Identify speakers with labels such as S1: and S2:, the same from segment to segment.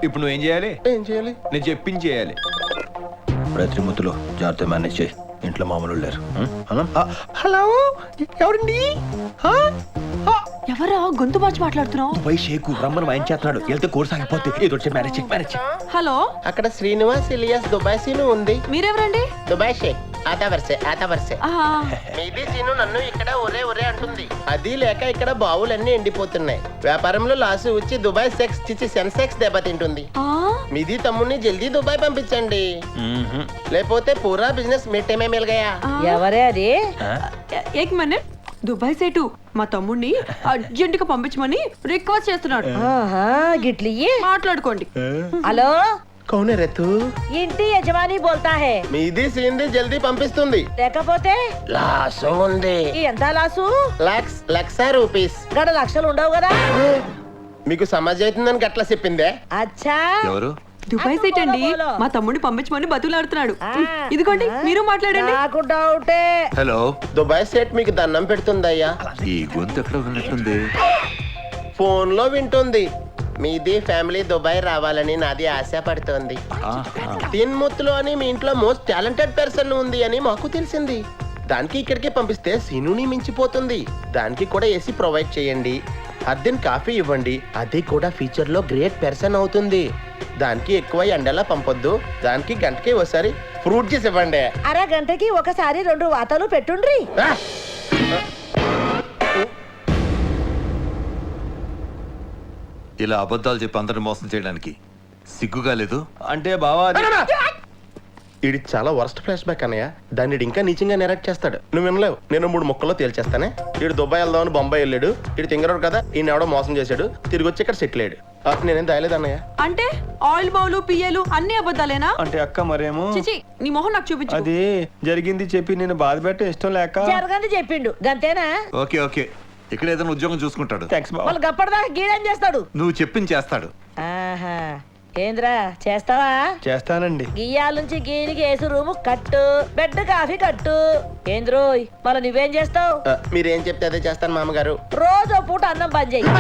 S1: ఇప్పుడు నువ్వేం చేయాలి?
S2: ఏం చేయాలి?
S1: నేను చెప్పింది చేయాలి. త్రిమూర్తులు జాగ్రత్త మేనేజ్ చేయి. ఇంట్లో మామూలు లేరు.
S2: హలో, ఎవరండి?
S3: ఎవరా గొంతు మార్చి మాట్లాడుతున్నావు?
S1: దుబాయ్ షేకు రమ్మని ఆయన చేస్తున్నాడు. వెళ్తే కోర్స్ ఆగిపోతే ఏదో వచ్చి మేనేజ్ మేనేజ్.
S3: హలో,
S2: అక్కడ శ్రీనివాస్ ఇలియాస్ దుబాయ్ సీను ఉంది.
S3: మీరెవరండి?
S2: దుబాయ్ షేక్ ఆతా వరుసే.
S3: ఆహా,
S2: మీది సీను నన్ను ఇక్కడ ఒరే అంటుంది. అది లేక ఇక్కడ బావులన్నీ ఎండిపోతున్నాయి. వ్యాపారంలో లాసు వచ్చి దుబాయ్ సెన్సెక్స్ దెబ్బతింటుంది.
S3: ఆ,
S2: మీది తమ్ముడిని జల్దీ దుబాయ్ పంపించండి, లేకపోతే పూరా బిజినెస్ మిట్టమే మిల్ గయా.
S4: ఎవరే అది?
S3: ఏక్ మినిట్. దుబాయ్ సేటు మా తమ్ముడిని అర్జెంట్ గా పంపించమని రిక్వెస్ట్ చేస్తున్నాడు.
S4: ఆహా, గిట్లియ్యి
S3: మాట్లాడుకోండి.
S4: హలో,
S2: కౌనే రేతు?
S4: ఇంటి యజమాని బోల్తా హే.
S2: మీది సీన్ది జల్దీ పంపిస్తుంది.
S4: లేకపోతే
S2: లాసు ఉంది.
S4: ఎంత లాసు?
S2: లక్ష రూపీస్.
S4: గడ లక్షలు ఉండవు కదా.
S2: మీకు సమాజ్ అవుతుందని గట్లా చెప్పిందే.
S4: అచ్చా,
S1: ఎవరు?
S3: దుబాయ్ సేట్ అండి మా తమ్ముడిని పంపించమని బతులాడుతున్నాడు. ఇదిగోండి, మీరు మాట్లాడండి.
S4: నాకు డౌటే.
S1: హలో,
S2: దుబాయ్ సెట్ మీకు దండం పెడుతుందయ్యా.
S1: ఈ గొంతు ఎక్కడ ఉన్నట్టుంది.
S2: ఫోన్ లో వింటుంది. మీది ఫ్యామిలీ దుబాయ్ రావాలని నాది ఆశ పడుతోంది. తిన్ముత్తులో అని మీ ఇంట్లో మోస్ట్ టాలెంటెడ్ పర్సన్ ఉంది అని మాకు తెలిసింది. దానికి ఇక్కడికి పంపిస్తే సీనుని మించిపోతుంది. దానికి కూడా ఏసీ ప్రొవైడ్ చేయండి, అద్దెన్ కాఫీ ఇవ్వండి. అది కూడా ఫ్యూచర్ లో గ్రేట్ పర్సన్ అవుతుంది. దానికి ఎక్కువ ఎండలా పంపొద్దు. దానికి గంటకి ఒకసారి ఫ్రూట్ జ్యూస్ ఇవ్వండి.
S4: అరగంటకి ఒకసారి 2 వాతలు పెట్టుండ్రి.
S5: ఇలా అబద్ధాలు చెప్పి అందరిని మోసం చేయడానికి సిగ్గుగా లేదు?
S1: అంటే బావా
S2: ఇది చాలా వర్స్ట్ ఫ్లాష్ బ్యాక్ అన్నయ్య. దాన్ని ఇంకా నీచంగా నెరెక్ట్ చేస్తాడు. నువ్వు వినలేవు. నేను 3 ముక్కల్లో తేల్చేస్తానే. వీడు దుబాయ్ వెళ్దామని బొంబాయి వెళ్ళాడు. వీడు తింగరాడు కదా, ఈయన ఎవడో మోసం చేశాడు. తిరిగి వచ్చి ఇక్కడ సెటిల్ అయ్యాడు. నేనేం దాయలేదు అన్నయ్య.
S3: అంటే ఆయిల్ బౌలు పియ్యలు అన్ని అబద్ధాలేనా?
S1: అంటే అక్క మరేమో
S3: చిచి, నీ మొహం నాకు చూపించు.
S1: అది జరిగింది చెప్పి నేను బాధ పెట్టే ఇష్టం లేక.
S4: జరగని చెప్పిండు గంతేనా?
S5: ఓకే ఓకే, ఇక్కడ ఏదైనా ఉద్యోగం చూసుకుంటాడు.
S1: థ్యాంక్స్ బావ.
S4: వాళ్ళు గప్పడదా గీడేం చేస్తాడు?
S5: నువ్వు చెప్పింది చేస్తాడు.
S4: ఆహా, ఏంద్రా చేస్తావా?
S1: చేస్తానండి.
S4: గియ్యాల నుంచి గీనికి ఏసు రూము కట్టు, బెడ్ కాఫీ కట్టు. ఏంద్రోయ్ మళ్ళీ నువ్వేం చేస్తావు?
S2: మీరేం చెప్తే అదే చేస్తాను మామగారు.
S4: రోజు ఓ పూట అన్నం బంద్ చెయ్యి.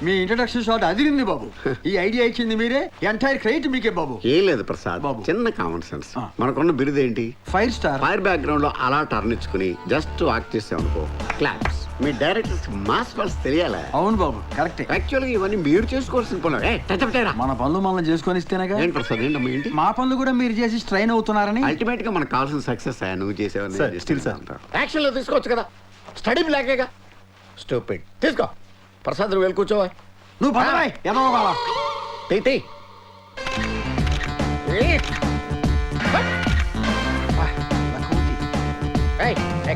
S6: మీ ఇంట్రడక్షన్ షాట్ అదిరింది బాబు. ఈ ఐడియా ఇచ్చింది మీరే, ఎంటైర్ క్రెడిట్ మీకే బాబు.
S7: ఏం లేదు ప్రసాద్ బాబు, చిన్న కామన్ సెన్స్. మనకున్న బిరుదు ఏంటి?
S6: 5 స్టార్.
S7: ఫైర్ బ్యాక్గ్రౌండ్ లో అలా టర్న్ ఇచ్చుకుని జస్ట్ వాక్ చేసామనుకో, క్లాప్స్. మీ డైరెక్టర్స్ మాస్ పల్స్ తెలియాలా?
S6: అవును బాబు, కరెక్టే.
S7: యాక్చువల్గా ఇవన్నీ మీరు చేసుకోవాల్సిన పనులు.
S6: మన పనులు మనం చేసుకొని ఇస్తేనేగా.
S7: ఏంటి ప్రసాద్, ఏంటమ్మా ఏంటి?
S6: మా పనులు కూడా మీరు చేసి స్ట్రైన్ అవుతున్నారని.
S7: అల్టిమేట్ గా మనకు కావాల్సిన సక్సెస్ నువ్వు చేసేవని
S1: still sir.
S7: యాక్షన్ లో తీసుకోవచ్చు కదా, స్టడీ బ్లాకేగా. స్టూపిడ్. తీసుకో ప్రసాద్, నువ్వు వెళ్ళి కూర్చోవా.
S6: నువ్వు పదవాయ్ ఎదవగాల.
S7: తీ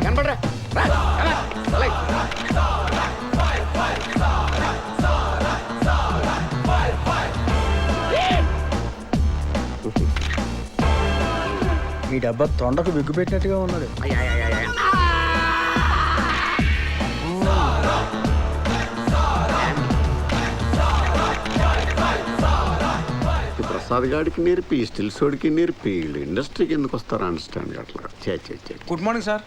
S7: కనపడరా.
S6: ఈ డబ్బా తొండకు బిగ్గు పెట్టినట్టుగా ఉన్నది.
S7: ప్రసాద్ గాడికి నేర్పి స్టిల్ సోడికి నేర్పి ఇండస్ట్రీకి ఎందుకు వస్తారో అండర్స్టాండ్ అట్లా.
S6: Good morning sir.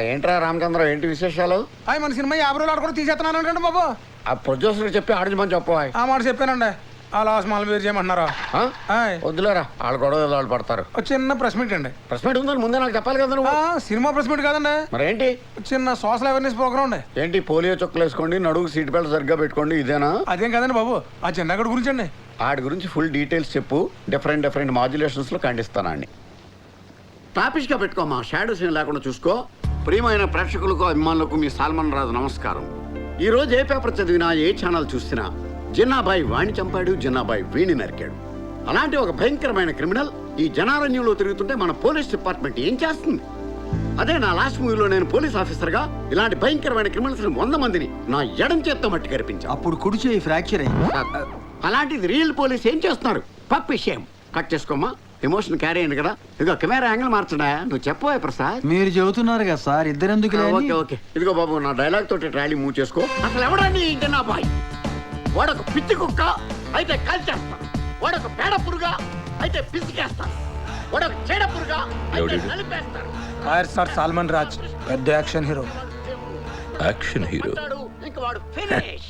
S7: ఏంట్రా రామచంద్ర, ఏంటి విశేషాలు?
S6: హాయ్, మన సినిమా 50 రోజులు ఆడుకొని తీసేస్తున్నాను బాబు.
S7: ఆ ప్రొడ్యూసర్ చెప్పి ఆడించమని చెప్పు.
S6: ఆ మాట చెప్పానండి. ఆ లాస్ మాల మీరు చేయమంటున్నారా?
S7: వద్దులేరా, వాళ్ళు గొడవ వాళ్ళు పడతారు.
S6: చిన్న ప్రెస్ మీట్ అండి.
S7: ప్రెస్ మీట్ ఉందని ముందే నాకు చెప్పాలి కదా నువ్వు.
S6: సినిమా ప్రెస్ మీట్ కాదండి.
S7: మరేంటి?
S6: చిన్న సోషల్ అవేర్నెస్ ప్రోగ్రామ్ అండి.
S7: ఏంటి, పోలియో చుక్కలు వేసుకోండి, నడుగు సీట్ బెల్ట్ సరిగ్గా పెట్టుకోండి, ఇదేనా?
S6: అదేం కదండి బాబు, ఆ చిన్నగడి గురించి అండి.
S7: ఆడి గురించి ఫుల్ డీటెయిల్స్ చెప్పు. డిఫరెంట్ మాడ్యులేషన్స్ లో ఖండిస్తానండి. టాపిక్ గా పెట్టుకోమా, షాడో సీన్ లేకుండా చూసుకో. ప్రియమైన ప్రేక్షకులకు అభిమానులకు మీ సాల్మన్ రాజు నమస్కారం. ఈ రోజు ఏ పేపర్ చదివినా, ఏ ఛానల్ చూసినా జిన్నాబాయి వాణ్ణి చంపాడు, జిన్నాబాయి వీణి నరికాడు. అలాంటి ఒక భయంకరమైన క్రిమినల్ ఈ జనారణ్యంలో తిరుగుతుంటే మన పోలీస్ డిపార్ట్మెంట్ ఏం చేస్తుంది? అదే నా లాస్ట్ మూవీలో నేను పోలీస్ ఆఫీసర్ గా ఇలాంటి భయంకరమైన క్రిమినల్స్ 100 మందిని నా ఎడం చేత్తో మట్టి కనిపించాను.
S6: అప్పుడు కుడి చేయి ఫ్రాక్చర్ అయింది.
S7: అలాంటిది రియల్ పోలీస్ ఏం చేస్తున్నారు? పప్పు విషయం కట్ చేసుకోమా, ఎమోషన్ క్యారీ అయింది కదా. ఇదిగో కెమెరా యాంగిల్ మార్చడా, నువ్వు చెప్పవా ప్రసాద్.
S6: మీరు చెబుతున్నారు కదా సార్, ఇద్దరెందుకు?
S7: ఓకే ఇదిగో బాబు, నా డైలాగ్ తోటి ట్రాలీ మూవ్ చేసుకో. అసలు ఎవడండి నా బాయ్? వాడొక పిచ్చి కుక్క అయితే కాల్చేస్తా, వాడొక పేడ పురుగా అయితే పిసికేస్తా. వాడు చెడపురుగా
S1: ఎవడీడు?
S7: నలిపేస్తాడు.
S8: ఫైర్ స్టార్ సాల్మన్ రాజ్ పెద్ద యాక్షన్ హీరో.
S1: Action hero.
S7: ఇంక వాడు ఫినిష్.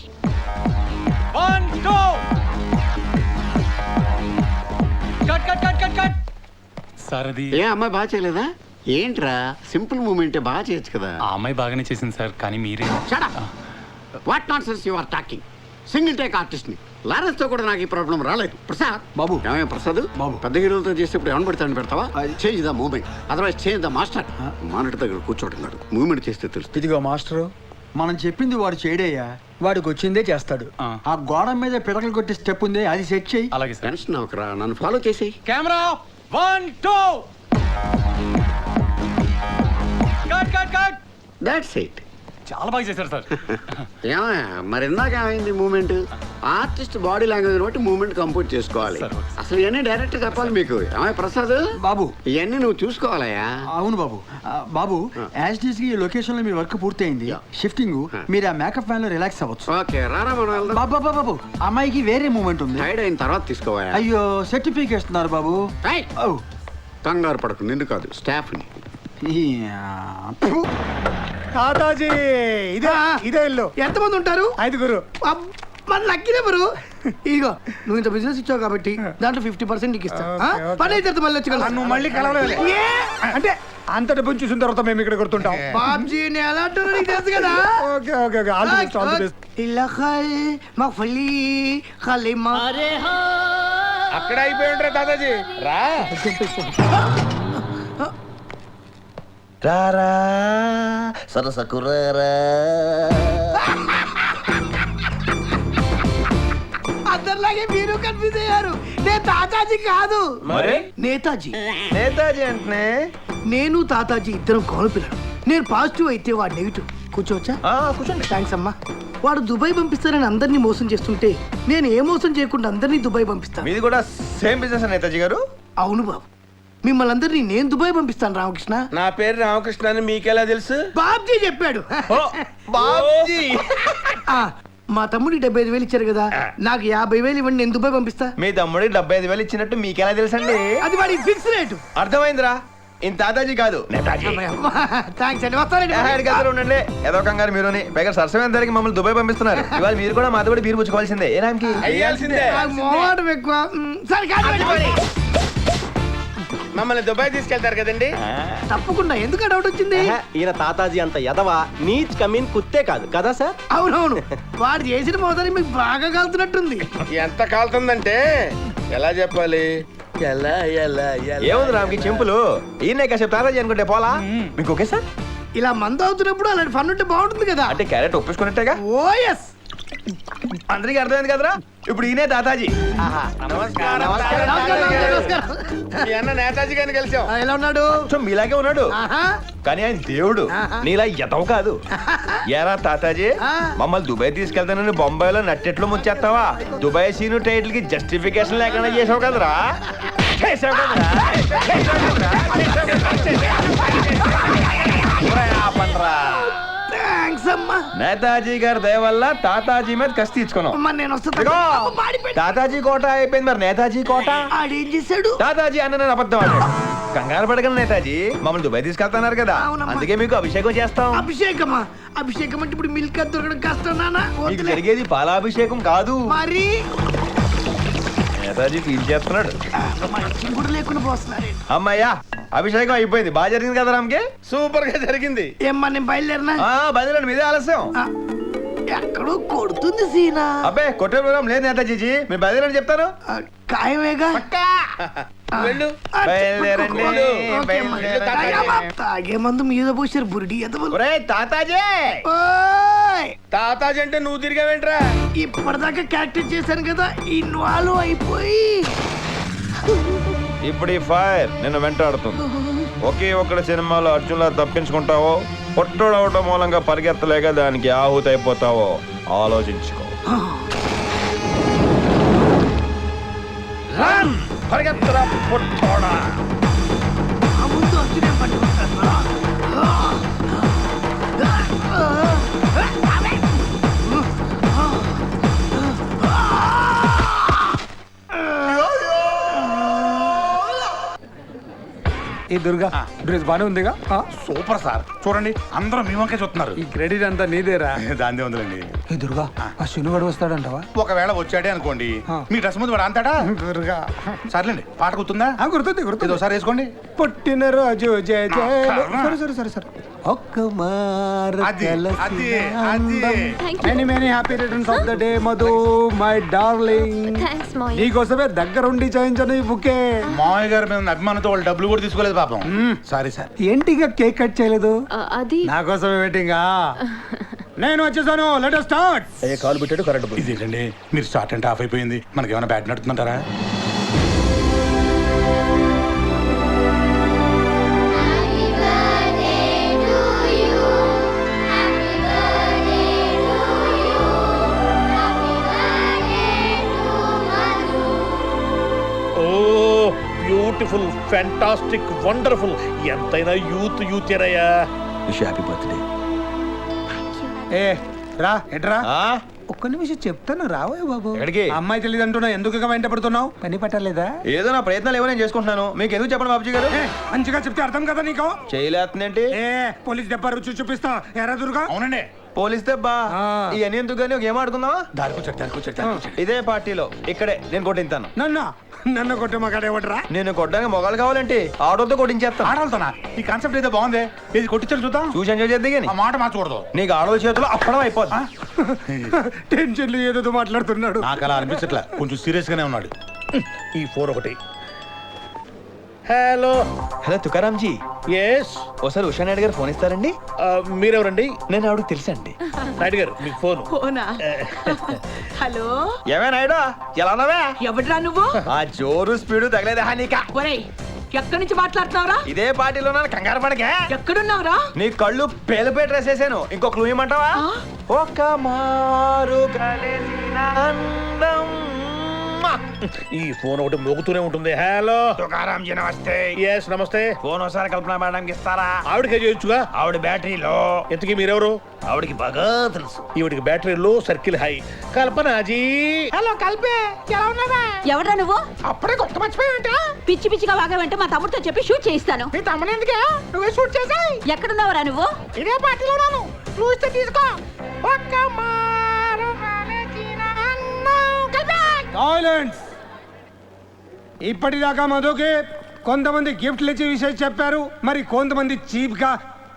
S9: సార్ అది
S7: ఏ అమ్మాయి బాగా చేయలేదా? ఏంట్రా సింపుల్ మూమెంటే బాగా చేయొచ్చు కదా.
S9: ఆ అమ్మాయి బాగానే చేసింది సార్, కానీ మీరే
S7: what nonsense you are talking. Single take artist ని లారెన్స్ తో కూడా నాకు ఈ ప్రాబ్లం రాలేదు. ప్రసాద్
S6: బాబు.
S7: ఏమయ్య ప్రసాద్
S6: బాబు.
S7: పెద్ద హీరోలతో చేసేప్పుడు ఏమని పెడతాను పెడతావా? Change the moment, otherwise change the master. Monitor దగ్గర కూర్చోటున్నాడు, మూమెంట్ చేస్తే తెలుస్తుంది.
S6: ఇదిగో మాస్టరు, మనం చెప్పింది వాడు చేయడయ్యా, వాడికి వచ్చిందే చేస్తాడు.
S9: ఆ.
S6: ఆ గోడ మీద పిడకలు కొట్టే స్టెప్ ఉంది, అది సెట్ చేయి.
S9: అలాగే సార్.
S7: టెన్షన్ అవకరా, నన్ను ఫాలో చేసేయి.
S8: Camera 1 2 cut cut cut.
S7: That's it.
S9: చాలా బాగా చేశారు సార్.
S7: ఏమయ్య మరి ఇందాక ఏమైంది మూమెంట్? ఆర్టిస్ట్ బాడీ లాంగ్వేజ్ బట్టి మూమెంట్ కంపోజ్ చేసుకోవాలి.
S9: సరే, ఓకే.
S7: అసలు ఇవన్నీ డైరెక్ట్ చెప్పాలి మీకు. ఏమయ్య ప్రసాద్
S6: బాబు.
S7: ఇవన్నీ నువ్వు చూసుకోవాలయ్యా.
S6: అవును బాబు. బాబు, యాజ్ డీస్ కి ఈ లొకేషన్ లో మీ వర్క్ పూర్తయింది. షిఫ్టింగ్ మీరు ఆ మేకప్ ఫ్యాన్ లో రిలాక్స్ అవ్వచ్చు.
S7: ఓకే రారా మనం వెళ్దాం.
S6: బాబు బాబు బాబు, అమ్మాయికి వేరే మూమెంట్ ఉంది.
S7: టైర్డ్ అయిన తర్వాత తీసుకోవా.
S6: అయ్యో, సర్టిఫికేట్ ఇస్తున్నారు బాబు. ఓ,
S7: కంగారు పడకు, నిన్ను కాదు స్టాఫ్ ని.
S8: తాతాజీ ఇదే ఇదే ఇల్లు.
S10: ఎంతమంది ఉంటారు?
S8: 5గురు.
S10: మన లక్కీ నెంబరు. ఇదిగో నువ్వు ఇంత బిజినెస్ ఇచ్చావు కాబట్టి దాంట్లో 50% నీకు ఇస్తా. పని అయితే మళ్ళీ వచ్చి కలుస్తా.
S8: నువ్వు మళ్ళీ కలవలేదు అంటే అంత డబ్బుని చూసిన తర్వాత మేము ఇక్కడ గుర్తుంటాం.
S10: బాబ్జీ నేను ఎలా అంటున్నా నీకు తెలుసు కదా.
S8: Okay okay okay all the best all the best.
S10: ఇల్లఖల్ మఫలి ఖలిమా.
S8: అక్కడ అయిపోయి ఉంటారా తాతాజీ? రా
S1: రారా సరసకురారా.
S10: అందరిలాగే మీరు కన్ఫ్యూజ్ అయ్యారు. నేను తాతాజీ కాదు,
S1: మరి
S10: నేతాజీ.
S1: నేతాజీ అంటే
S10: నేను తాతాజీ ఇద్దరం కాలు పిల్లలు. నేను పాజిటివ్ అయితే వాడు నెగిటివ్. కూర్చోవచ్చా?
S1: కూర్చోండి.
S10: థ్యాంక్స్ అమ్మా. వాడు దుబాయ్ పంపిస్తారని అందరినీ మోసం చేస్తుంటే నేను ఏ మోసం చేయకుండా అందరినీ దుబాయ్ పంపిస్తాను.
S1: మీది కూడా సేమ్ బిజినెస్ నేతాజీ గారు?
S10: అవును బాబు, మిమ్మల్ని అందరినీ నేను దుబాయ్ పంపిస్తాను. రామకృష్ణ.
S8: నా పేరు రామకృష్ణ అని మీకెలా తెలుసు?
S10: బాబ్జీ చెప్పాడు.
S1: బాబుజీ.
S10: ఆ, మా తమ్ముడికి 75,000 ఇచ్చారు కదా, నాకు 50,000 ఇవ్వండి, నేను దుబాయ్ పంపిస్తా.
S1: మీ తమ్ముడికి 75,000 ఇచ్చినట్టు మీకెలా తెలుసండి?
S10: అది వాడి ఫిక్స్ రేటు.
S1: అర్థమైందిరా, ఇంత తాతాజీ కాదు నేతాజీ.
S10: థ్యాంక్స్ అండి, వస్తానండి.
S1: ఉండండి, ఏదో కంగారు మీరుని. పైగా సరసమైన ధరకి మమ్మల్ని దుబాయ్ పంపిస్తున్నారు. ఇవాళ మీరు కూడా మాతో కూడా బీరు పుచ్చుకోవాల్సిందే. ఏ రామ్కి?
S10: నాకు మోహమాటం ఎక్కువ. సరే కాదు,
S8: మమ్మల్ని దుబాయ్ తీసుకెళ్తారు కదండి?
S10: తప్పకుండా. ఎందుకు డౌట్ వచ్చింది?
S2: ఈయన తాతాజీ అంత ఎదవా నీచ్ కమీన్ కుత్తే కాదు కదా సార్?
S10: అవునవును, వాడు చేసిన మోసాన్ని మీకు బాగా కాలుతున్నట్టుంది.
S8: ఎంత కాలుతుందంటే ఎలా చెప్పాలి? ఎలా ఎలా
S1: ఏముంది రామ్కి చెంపులు? ఈయన కాసేపు తాతాజీ అనుకుంటే పోలా మీకు? Okay sir.
S10: ఇలా మందు అవుతున్నప్పుడు అలాంటి ఫన్ ఉంటే బాగుంటుంది కదా.
S1: అంటే క్యారెట్ ఒప్పించుకున్నట్టేగా?
S10: ఓ ఎస్.
S1: అందరికీ అర్థమైంది కదరా? ఇప్పుడు ఈయనే తాతాజీ.
S8: నమస్కారం.
S10: నమస్కారం, నమస్కారం.
S8: మీ అన్న నేతాజీ గారిని కలిసాం.
S10: ఎలా ఉన్నాడు?
S1: సో మీలాగే ఉన్నాడు,
S10: ఆహా.
S1: కానీ ఆయన దేవుడు. నీలా ఎదవ కాదు. ఏరా తాతాజీ, మమ్మల్ని దుబాయ్ తీసుకెళ్తానని బొంబాయిలో నట్టెట్లు ముచ్చేస్తావా? దుబాయ్ సీను టైటిల్ కి జస్టిఫికేషన్ లేకుండా చేసావు కదరా. చేసావు కదరా.
S10: థ్యాంక్స్ అమ్మా.
S1: నేతాజీ గారి దయ వల్ల తాతాజీ మీద కసి తీర్చుకున్నాం.
S10: అమ్మా, నేను వస్తా.
S1: ఇదిగో,
S10: అమ్మ, మాడిపోయింది.
S1: తాతాజీ కోట అయిపోయింది, మరి నేతాజీ కోట.
S10: ఆడేం చేశాడు?
S1: తాతాజీ అన్న నేను అబద్ధం ఆడాడు. కంగారు పడగలను నేతాజీ, మమ్మల్ని దుబాయ్ తీసుకెళ్తున్నారు కదా,
S10: అవునమ్మా.
S1: అందుకే మీకు అభిషేకం చేస్తాం.
S10: అభిషేకమా? అభిషేకం అంటే ఇప్పుడు మిల్క్ అది దొరకడం కష్టం నాన్న.
S1: మీకు
S10: వద్దులే.
S1: జరిగేది పాలాభిషేకం కాదు.
S10: మరి
S1: నేతాజీ ఫీల్ చేస్తున్నాడు.
S10: మంచి కూడా లేకుండా పోస్తున్నారే.
S1: అమ్మయ్యా, అభిషేకం అయిపోయింది. బాగా జరిగింది కదా రామ్కి?
S8: సూపర్ గా జరిగింది.
S10: ఏమ్మా, నేను బయలుదేరినా?
S1: బదిలండి, మీదే ఆలస్యం.
S10: ఆ, ఎక్కడో కొడుతుంది సీనా.
S1: అబ్బే కొట్టే ప్రోగ్రాం లేదు నేతాజీ, మీరు బదిలండి చెప్తాను.
S10: ఆ, ఖాయమేగా. ఆ,
S8: వెళ్ళు.
S10: ఆ,
S1: బయలుదేరండి,
S10: ఓకే అమ్మా.
S1: బయలుదేరండి.
S10: తాగమ్మా. తాగే మందు మీద పోసారు బురిడి ఎదవలు.
S1: ఒరేయ్ తాతాజీ.
S10: ఓయ్,
S8: తాతాజీ అంటే నువ్వు తిరిగావేంట్రా?
S10: ఇప్పటిదాకా క్యారెక్టర్ చేశాను కదా, ఇన్వాల్వ్ అయిపోయి
S1: ఇప్పుడు ఈ ఫైర్ నిన్ను వెంటాడుతుంది. ఒకే ఒక్కడ సినిమాలో అర్జున్లా తప్పించుకుంటావో, పొట్టోడవటం మూలంగా పరిగెత్తలేక దానికి ఆహుతి అయిపోతావో ఆలోచించుకో. రన్! పరిగెత్తరా పొట్టోడా.
S10: ఆ ముందు అర్జునే పట్టుకుంటాను.
S8: ఏ దుర్గా డ్రెస్ బానే ఉందిగా
S9: సూపర్ సార్ చూడండి అందరూ మీ వంకే చూస్తున్నారు.
S8: ఈ క్రెడిట్ అంతా నీదేరా.
S9: దాందే ఉందండి.
S8: ఏ దుర్గా ఆ శునుగడు వస్తాడంటావా?
S9: ఒకవేళ వచ్చాడే అనుకోండి మీ డ్రెస్ ముందు వాడు అంతాడా?
S8: దుర్గా
S9: సర్లేండి పాట గుర్తుందా?
S8: గుర్తుంది గుర్తుంది.
S9: ఒకసారి వేసుకోండి.
S8: పుట్టిన రోజు జయ జయ.
S9: కర్మ.
S8: సరే ఒక్క మారు
S9: అది,
S8: కలిసిన
S9: అది,
S8: అందం.
S3: Thank you.
S8: Many many happy returns of the day, Madhu my darling.
S3: Thanks మాయ్.
S8: నీకోసమే దగ్గరుండి చేయించను ఈ బుకే.
S9: మామయ్య గారు మేము అభిమానంతో వాళ్ళు డబ్బులు కూడా తీసుకోలేదు పాపం. Sorry sir.
S8: ఏంటి ఇక కేక్ కట్ చేయలేదు?
S3: అది
S8: నా కోసమే వెయిటింగా. నేను వచ్చేసాను. Let us start.
S2: కాలు పెట్టాడు కరెంట్
S9: ఇదేంటండి మీరు స్టార్ట్ అంటే ఆఫ్ అయిపోయింది. మనకేమైనా బ్యాట్ నడుతుందంటారా?
S2: బ్యూటిఫుల్ ఫ్యాంటాస్టిక్ వండర్ఫుల్ ఎంతైనా యూత్ ఏనయ్యా.
S1: Happy birthday.
S8: ఏ రా ఎట్రా.
S1: ఆ?
S8: ఒక్క నిమిషం చెప్తాను రావే బాబు.
S1: ఎక్కడికి?
S8: అమ్మాయి తెలియదు అంటున్నా. ఎందుకు ఇక వెంట పడుతున్నావు? పని పట్టలేదా?
S1: ఏదో నా ప్రయత్నాలు ఏవో నేను చేసుకుంటున్నాను. మీకు ఎందుకు చెప్పండి బాబుజీ గారు?
S8: ఏ, మంచిగా చెప్తే అర్థం కదా నీకు?
S1: చేయలేస్తుందేంటి?
S8: ఏ పోలీస్ దెబ్బ రుచి చూపిస్తా. ఎరా దుర్గా.
S9: అవునండి.
S1: పోలీస్ దెబ్బా?
S8: ఆ.
S1: ఇవన్నీ ఎందుకు కానీ ఒక గేమ్ ఆడుకుందామా?
S9: దారికొచ్చాడు.
S1: ఇదే పార్టీలో ఇక్కడే నేను కొట్టింతాను.
S8: నన్ను కొట్టే మగాడేవడరా?
S1: నేను కొట్టడానికి మొగాలు కావాలంటే ఆటోతో కొట్టించేస్తాను.
S9: ఆడాలతోనా? ఈ కాన్సెప్ట్ అయితే బాగుంది. ఇది కొట్టించాను చూద్దాం.
S1: చూసి ఎంజాయ్ చేద్ది కానీ
S9: ఆ మాట మార్చకూడదు.
S1: నీకు ఆడోళ్ళ చేతిలో అప్పడం అయిపోద్ది.
S8: టెన్షన్లు ఏదో మాట్లాడుతున్నాడు.
S9: నాకు అలా అనిపించట్లా. కొంచెం సీరియస్ గానే ఉన్నాడు.
S2: ఈ ఫోన్ ఒకటి. హలో
S1: హలో తుకారాంజీ,
S2: ఎస్
S1: ఒకసారి ఉషా నాయుడు గారు ఫోన్ ఇస్తారండి?
S2: మీరెవరండి?
S1: నేను ఆవిడకి తెలుసండి.
S2: నాయుడు గారు మీకు ఫోన్.
S3: ఓనా హలో
S1: ఏమే నాయుడు, ఎలా ఉన్నావే?
S3: ఎవడ్రా నువ్వు?
S1: ఆ జోరు స్పీడు తగలేదా నీకా?
S3: ఒరేయ్ ఎక్కడి నుంచి మాట్లాడుతున్నావురా?
S1: ఇదే పార్టీలో ఉన్నాను, కంగారు పడకే.
S3: ఎక్కడున్నావురా?
S1: నీ కళ్ళు పేలిపోయి డ్రెస్ వేసాను. ఇంకో క్లూ ఇమ్మంటావా? ఒక మారు కలిసిన అందం.
S2: ఈ ఫోన్ ఒకటి మోగుతూనే ఉంటుంది. హలో
S1: తుకారాంజీ నమస్తే.
S2: ఎస్ నమస్తే.
S1: ఫోన్ ఒకసారి కల్పన మేడంకి ఇస్తారా?
S2: ఆవిడకే చేయొచ్చుగా.
S1: ఆవిడ బ్యాటరీలో.
S2: ఎంతకీ మీరెవరు?
S1: ఆవిడకి బాగా తెలుసు.
S2: ఈవిడికి బ్యాటరీ లో, సర్కిల్ హై. కల్పనాజీ.
S10: హలో కలిపే ఎలా ఉన్నావా?
S3: ఎవడ్రా నువ్వు?
S10: అప్పుడే కొత్త మర్చిపోయావంట.
S3: పిచ్చి పిచ్చిగా వాగావంటే మా తమ్ముడితో చెప్పి షూట్ చేయిస్తాను.
S10: మీ తమ్ముడు ఎందుకే? నువ్వే షూట్ చేసాయి.
S3: ఎక్కడున్నావురా నువ్వు?
S10: ఇదే పార్టీలో ఉన్నాను. నువ్వు ఇస్తే తీసుకో. ఒక్క మారు కలిసిన అందం. కలిపే.
S8: సైలెన్స్. ఇప్పటిదాకా మధుకి కొంతమంది గిఫ్ట్లు ఇచ్చే విషయం చెప్పారు, మరి కొంతమంది చీప్ గా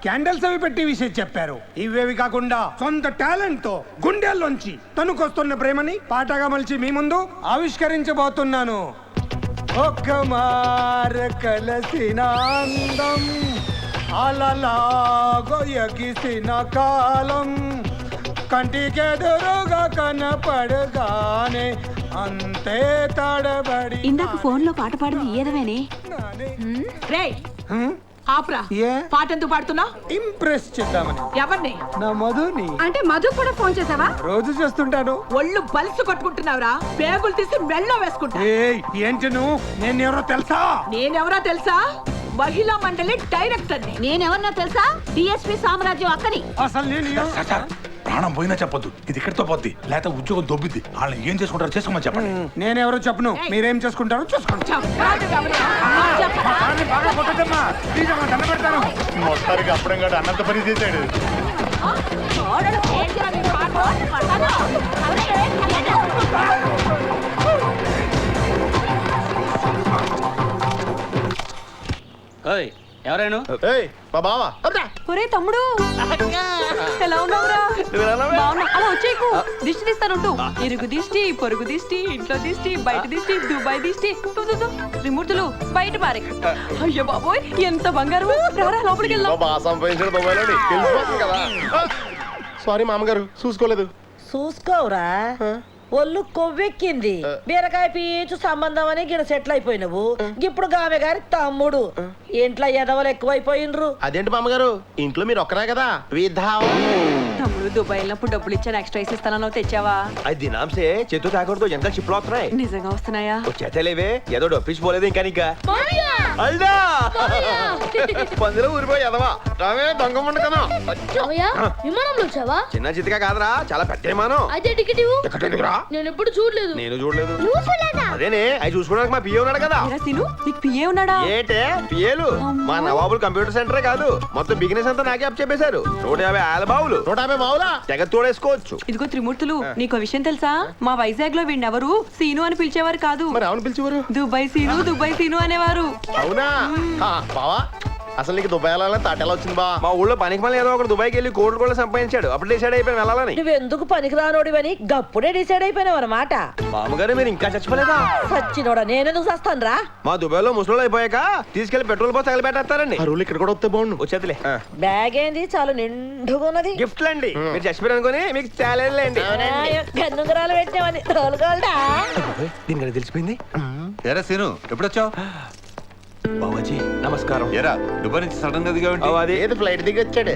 S8: క్యాండిల్స్ అవి పెట్టి విషయం చెప్పారు. ఇవేవి కాకుండా సొంత టాలెంట్ తో గుండెల్లోంచి తనుకొస్తున్న ప్రేమని పాటగా మలిచి మీ ముందు ఆవిష్కరించబోతున్నాను. ఒక్క మార కలసిన అందం అలలాగో ఎగిసిన కాలం కంటికెదురుగా కనపడగానే అంతే తడబడి.
S3: ఇందాక ఫోన్ లో పాట పాడింది ఏదవేనే? రేయ్ ఆపురా.
S8: ఏ?
S3: పాట ఎందుకు పాడుతున్నావు?
S8: ఇంప్రెస్ చేద్దామని.
S3: ఎవరిని?
S8: నా మధుని
S3: అంటే మధు కూడా ఫోన్ చేసావా?
S8: రోజు చేస్తుంటాను.
S3: ఒళ్ళు బలిసి కొట్టుకుంటున్నావురా. పేగులు తీసి మెళ్ళో వేసుకుంటా.
S8: ఏయ్, ఏంటి నువ్వు? నేను ఎవరో తెలుసా?
S3: నేనెవరో తెలుసా? మహిళా మండలి డైరెక్టర్ ని. నేనెవరో తెలుసా? డిఎస్పీ సామ్రాజ్యం అక్కని.
S8: అసలు నేను
S9: సార్, ప్రాణం పోయినా చెప్పొద్దు. ఇది ఇక్కడితో పోద్ది, లేకపోతే ఉద్యోగం దొబ్బిద్ది. వాళ్ళని ఏం చేసుకుంటారో చేసుకోమని చెప్పండి.
S8: నేనెవరో చెప్పను. మీరేం చేసుకుంటారో చూసుకోండి.
S3: చెప్పరాదు ఎవరు? చెప్పరా?
S8: బాగా కొట్టద్దమ్మా. ప్లీజ్ అమ్మా, దండ పెడతాను.
S9: మొత్తానికి అప్పుడే కాదు అన్నంత పని చేశాడు.
S3: ఓడలు ఏంటిరా నీ పాట? పడతాను.
S2: ఎవరైనా? మా బావ.
S3: ఒరే తమ్ముడు ఎలా ఉన్నావురా? బాగున్నా. అలా వచ్చేకు దిష్టి తీస్తానుంటూ. ఇరుగు దిష్టి, పొరుగు దిష్టి, ఇంట్లో దిష్టి, బయట దిష్టి, దుబాయ్ దిష్టి. త్రిమూర్తులు బయట పారే. అయ్యో బాబోయ్ ఎంత బంగారం. రారా లోపలికి వెళ్దాం.
S2: బాగా సంపాదించాడు దుబాయ్లోని. తెలిసిపోతుంది కదా. సారీ మామగారు, చూసుకోలేదు.
S4: చూసుకోవురా. ఒళ్ళు కొవ్వెక్కింది. బీరకాయ పీచు సంబంధం అని గిడ సెటిల్ అయిపోయినవు. ఇప్పుడు గామె గారి తమ్ముడు. ఇంట్లో ఎదవలు ఎక్కువైపోయినరు.
S2: అదేంటి మామగారు, ఇంట్లో మీరు ఒక్కరే కదా. విధావం
S3: తమ్ముడు దుబాయ్ వెళ్ళినప్పుడు డబ్బులు ఇచ్చాను ఎక్స్ట్రా ఇస్తానన్నావు తెచ్చావా?
S1: అది దినాంసే చేతు తాకూడదు ఎంత షిప్లో వస్తున్నాయి
S3: నిజంగా వస్తున్నాయా?
S1: చేతలేవే ఏదో డొప్పించిపోలేదు ఇంకా నీకా అల్దా పందిలో ఊరిపోయి ఎదవా రావే దొంగ ఉండ కదా
S11: విమానంలో వచ్చావా?
S1: చిన్న చితిగా కాదురా చాలా పెద్ద విమానం.
S11: అయితే టికెట్ ఇవ్వు.
S1: టికెట్ ఎందుకురా?
S11: నేను ఎప్పుడు చూడలేదు.
S1: నేను చూడలేదు. అదేనే అవి చూసుకోవడానికి మా పిఏ ఉన్నాడు కదా.
S3: ఏరా సీను, నీకు పిఏ ఉన్నాడా?
S1: ఏటే పిఏలు మా నవాబుల్ కంప్యూటర్ సెంటరే కాదు మొత్తం బిజినెస్ అంతా నాకే అప్ చెప్పేశారు. 150 ఆలబావులు 150 బావులా తెగ తోడేసుకోవచ్చు.
S3: ఇదిగో త్రిమూర్తులు, నీకు విషయం తెలుసా? మా వైజాగ్ లో వీడినెవరు సీను అని పిలిచేవారు కాదు.
S2: మరి అవును పిలిచేవారు
S3: దుబాయ్ సీను అనేవారు.
S2: అవునా బావా అసలు నీకు దుబాయ్ వెళ్ళాలని తాటెలా వచ్చింది బా?
S1: మా ఊళ్ళో పనికి మళ్ళీ ఏదో ఒకటి దుబాయ్కి వెళ్ళి కోట్లు కూడా సంపాదించాడు. అప్పుడు డిసైడ్ అయిపోయి వెళ్ళాలని.
S4: నువ్వెందుకు పనికిరానోడివని గప్పుడే డిసైడ్ అయిపోయినావు అనమాట.
S1: మామగారు మీరు ఇంకా చచ్చిపోలేదా?
S4: సచ్చినోడా, నేనెందుకు చస్తాను రా?
S1: మా దుబాయ్ లో ముసలోళ్ళు అయిపోయాక తీసుకెళ్లి పెట్రోల్ పోసి తగలబెట్టేస్తారండి.
S2: ఆ రూల్ ఇక్కడ కూడా వస్తే బాగుండు.
S1: వచ్చేదిలే
S4: బ్యాగ్ ఏంది చాలా నిండుగున్నది.
S1: గిఫ్ట్లు అండి. మీరు చచ్చిపోయారు అనుకుని మీకు ఛాలెంజ్ అండి.
S4: కన్నుగురాలు పెట్టామని తోలుకోవాలడా?
S1: దీనికి తెలిసిపోయింది.
S5: ఎరా సీను ఎప్పుడొచ్చావు?
S1: బాబాజీ నమస్కారం.
S5: ఎరా దుబాయ్ నుంచి సడన్ గా దిగా
S1: అది
S2: ఏది ఫ్లైట్ దిగి వచ్చాడు.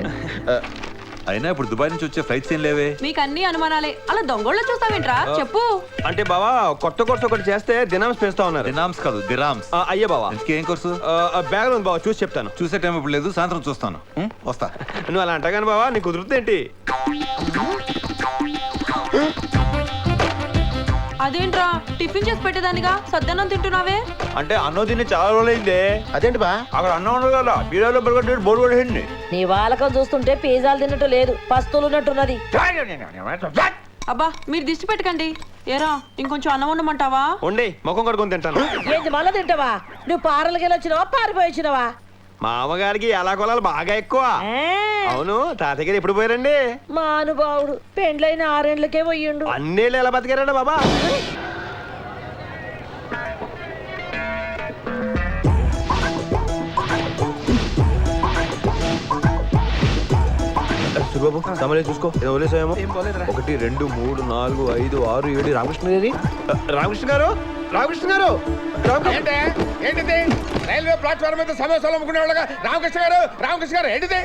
S5: అయినా ఇప్పుడు దుబాయ్ నుంచి వచ్చే ఫ్లైట్స్ ఏం లేవే.
S3: మీకు అన్ని అనుమానాలే. అలా దొంగోళ్ళ చూస్తావేంట్రా? చెప్పు.
S1: అంటే బావా కొత్త కోర్సు ఒకటి చేస్తే దినామ్స్ పెంచుతా ఉన్నారు.
S5: దినామ్స్ కాదు దిరామ్స్.
S1: అయ్యే బావా
S5: ఇంకేం కోర్సు?
S1: బ్యాగ్ ఉంది బావా చూసి చెప్తాను.
S5: చూసే టైం ఇప్పుడు లేదు, సాయంత్రం చూస్తాను. వస్తా.
S1: నువ్వు అలా అంటాగాని బావా నీకు కుదురుతుందేంటి?
S3: అదేంట్రా టిఫిన్ చేసి పెట్టేదానిగా సద్దన్నం తింటున్నావే?
S1: అంటే అన్నం తిని చాలా రోజులైంది.
S2: అదేంటి బా?
S1: అక్కడ అన్నం ఉండదు కదా బీరాలో బర్గర్ బోర్డు కొట్టేయండి.
S4: నీ వాళ్ళకం చూస్తుంటే పిజ్జాలు తిన్నట్టు లేదు, పస్తులు ఉన్నట్టున్నది.
S3: అబ్బా మీరు దిష్టి పెట్టకండి. ఏరా ఇంకొంచెం అన్నం ఉండమంటావా?
S1: ఉండి ముఖం కడుకొని తింటాను.
S4: ఏంటి మళ్ళా తింటావా? నువ్వు పారలకెళ్ళి వచ్చినావా పారిపోయి వచ్చినావా?
S1: మా అమ్మగారికి ఎలా కొలాలు బాగా ఎక్కువ. అవును తాతయ్య గారు ఎప్పుడు పోయారండి?
S4: మా అనుభావుడు పెండ్లైన 6 ఏళ్లకే పోయిండు.
S1: అన్నేళ్ళు ఎలా బతికారండి బాబా? బాబు సమలే చూసుకో వదిలేసాయేమో. 1 2 3 4 5 6 7 రామకృష్ణ గారి రామకృష్ణ గారు రామకృష్ణ గారు
S8: ఏంటిది రైల్వే ప్లాట్ఫామ్ మీద సమోసాలు అమ్ముకునే వాళ్ళగా రామకృష్ణ గారు ఏంటిది?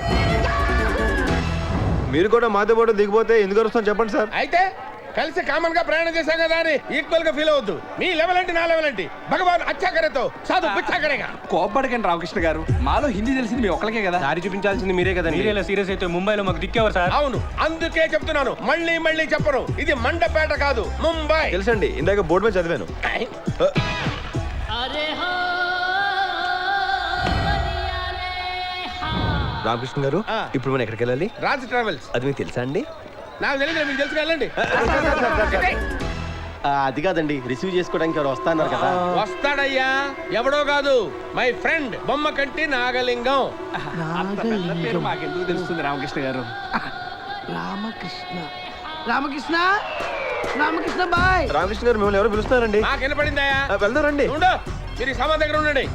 S1: మీరు కూడా మాతో పాటు దిగిపోతే ఎందుకు వస్తాం చెప్పండి సార్.
S8: అయితే కలిసి కామన్ గా ప్రయాణం చేశాం కదా అని ఈక్వల్ గా ఫీల్ అవద్దు. మీ లెవెల్ ఏంటి నా లెవెల్ ఏంటి? భగవాన్ అచ్చాకరేతో సాధు పిచ్చాకరేగా.
S6: కోప్పడకండి రామకృష్ణ గారు, మాలో హిందీ తెలిసింది మీ ఒక్కలకే కదా.
S1: దారి చూపించాల్సింది మీరే కదా.
S6: మీరేలా సీరియస్ అయితే ముంబైలో మాకు దిక్కేవారు సార్.
S8: అవును అందుకే చెప్తున్నాను, మళ్ళీ చెప్పను. ఇది మండపేట కాదు ముంబై.
S1: తెలుసండి ఇందాక బోర్డు మీద చదివాను. రామకృష్ణ గారు ఇప్పుడు మనం ఎక్కడికి వెళ్ళాలి?
S8: రాజ్ ట్రావెల్స్.
S1: అది మీకు తెలుసా అండి?
S8: నాకు తెలియదు, మీకు తెలుసు వెళ్ళండి.
S2: అది కాదండి రిసీవ్ చేసుకోవడానికి ఎవరు వస్తున్నారు కదా.
S8: వస్తాడయ్యా, ఎవడో కాదు మై ఫ్రెండ్ బొమ్మ కంటి నాగలింగం.
S6: మాకెందుకు తెలుస్తుంది రామకృష్ణ గారు?
S10: రామకృష్ణ బాయ్.
S1: రామకృష్ణ గారు మిమ్మల్ని ఎవరు పిలుస్తున్నారండి?
S8: నాకు వినపడిందయ్యా.
S1: వెళ్దాం రండి.
S8: ఉండు, మీరు ఈ సభ దగ్గర ఉండండి.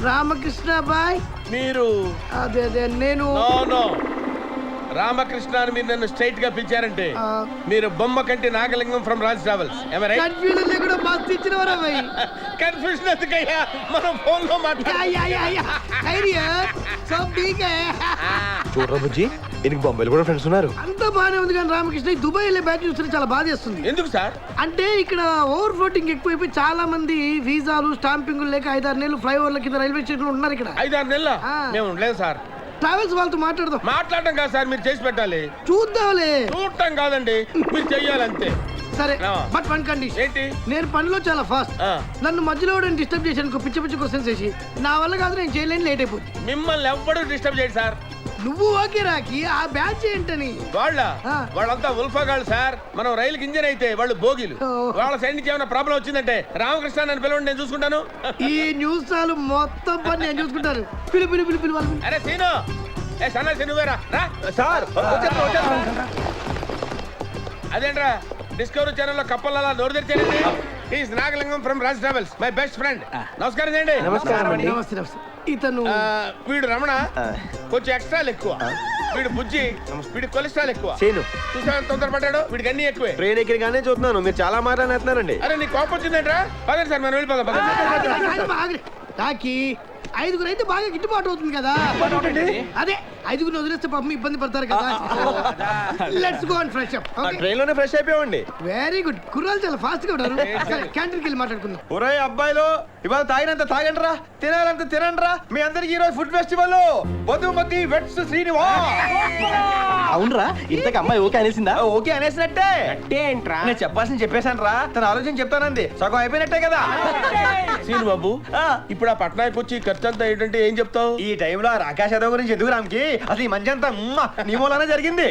S10: రామకృష్ణ బాయ్.
S8: మీరు
S10: అదే నేను
S8: నో రామకృష్ణ అని మీరు నన్ను స్ట్రైట్ గా పిలిచారంటే మీరు బొమ్మ కంటి Nagalingam from Raj travels.
S10: Confusion లేకుండా మస్తు ఇచ్చినవరా భయ్.
S8: కన్ఫ్యూజన్ ఎందుకయ్యా, మనం ఫోన్ లో
S1: చూడరా బుజ్జి ఈయనకి బొంబాయిలో కూడా ఫ్రెండ్స్ ఉన్నారు.
S10: అంత బాగానే ఉంది కానీ రామకృష్ణ ఈ దుబాయ్ వెళ్ళే బ్యాచ్ చూస్తే చాలా బాధేస్తుంది.
S8: ఎందుకు సార్?
S10: అంటే ఇక్కడ ఓవర్ ఫ్లోటింగ్ ఎక్కువైపోయి చాలా మంది వీసాలు స్టాంపింగ్ లేక 5-6 నెలలు ఫ్లైఓవర్ల కింద రైల్వే స్టేషన్ ఉన్నారు. ఇక్కడ
S8: 5-6 నెలల మేము ఉండలేదు సార్.
S10: ట్రావెల్స్ వాళ్ళతో
S8: మాట్లాడడం కాదు సార్, మీరు చేసి పెట్టాలి.
S10: చూద్దాంలే.
S8: చూడటం కాదండి, మీరు చెయ్యాలంతే.
S10: సరే బట్ వన్ కండిషన్.
S8: ఏంటి?
S10: నేను పనిలో చాలా ఫాస్ట్. నన్ను మధ్యలో డిస్టర్బ్ చేశాను పిచ్చి క్వశ్చన్స్ చేసి నా వల్ల కాదు, నేను చేయలేని లేట్ అయిపోతుంది.
S8: మిమ్మల్ని ఎవ్వడూ డిస్టర్బ్ చేయడు సార్.
S10: నువ్వు ఓకే రాకి ఆ బ్యాచ్ ఏంటని?
S8: వాళ్ళంతా ఉల్ఫాగాళ్ళు సార్. మనం రైలుకి ఇంజన్ అయితే వాళ్ళు బోగిలు. వాళ్ళ సైడ్ నుంచి ఏమైనా ప్రాబ్లం వచ్చిందంటే రామకృష్ణ నన్ను పిలవండి, నేను చూసుకుంటాను.
S10: ఈ న్యూస్ చాలు మొత్తం పని నేను చూసుకుంటాను. పిలు వాళ్ళు.
S8: అరే సీను, ఏ సన్నాసి నువ్వేరా
S1: సార్.
S8: అదేంట్రా డిస్కవరీ ఛానల్ లో కప్పలలా నోరు తెరిచారండి. Is Nagalingam from Raj travels, my best friend. నమస్కారం చేయండి.
S10: నమస్తే. ఇతను
S8: వీడు రమణ, కొంచెం ఎక్స్ట్రాలు ఎక్కువ. వీడు బుజ్జి, వీడి కొలెస్ట్రాల్ ఎక్కువ. చూసా తొందరపడ్డాడు, వీడికి అన్ని ఎక్కువే.
S1: ట్రైన్ ఎక్కడిగానే చూస్తున్నాను, మీరు చాలా మాట్లాడుతున్నారండి.
S8: అరే నీ కోపం వచ్చిందంట్రా? పదండి సార్ మనం వెళ్ళిపోదాం.
S10: రాకి ఐదుగురు అయితే బాగా గిట్టుబాటు అవుతుంది కదా. అదే ఐదుగురు వదిలేస్తే పాపం ఇబ్బంది పడతారు కదా. Let's go and fresh up.
S1: Train లోనే ఫ్రెష్ అయిపోయామండి.
S10: Very good. కుర్రాలు చాలా ఫాస్ట్ గా ఉన్నారు. క్యాంటీన్కి వెళ్ళి మాట్లాడుకుందాం.
S1: ఒరే అబ్బాయిలు, ఇవాళ తాగినంత తాగండిరా, తినాలంత తినండిరా. మీ అందరికి ఈరోజు food festival. Madhumati weds Srinivas.
S2: అవునరా, ఇంతకు అమ్మాయి ఓకే అనేసిందా?
S1: ఓకే అనేసినట్టే.
S2: ఏంట్రా?
S1: నేను చెప్పాల్సింది చెప్పేశాను రా. తన ఆలోచన చెప్తానంది. సగం అయిపోయినట్టే కదా.
S2: సీను బాబు, ఇప్పుడు ఆ పట్నాయకు వచ్చి ఖర్చు అంతా ఏంటంటే ఏం చెప్తావు?
S1: ఈ టైంలో రాకేష్ యాదవ్ గురించి ఎందుకు రామ్కి? అసలు ఈ మంచి అంతా నీ మూలానే జరిగింది.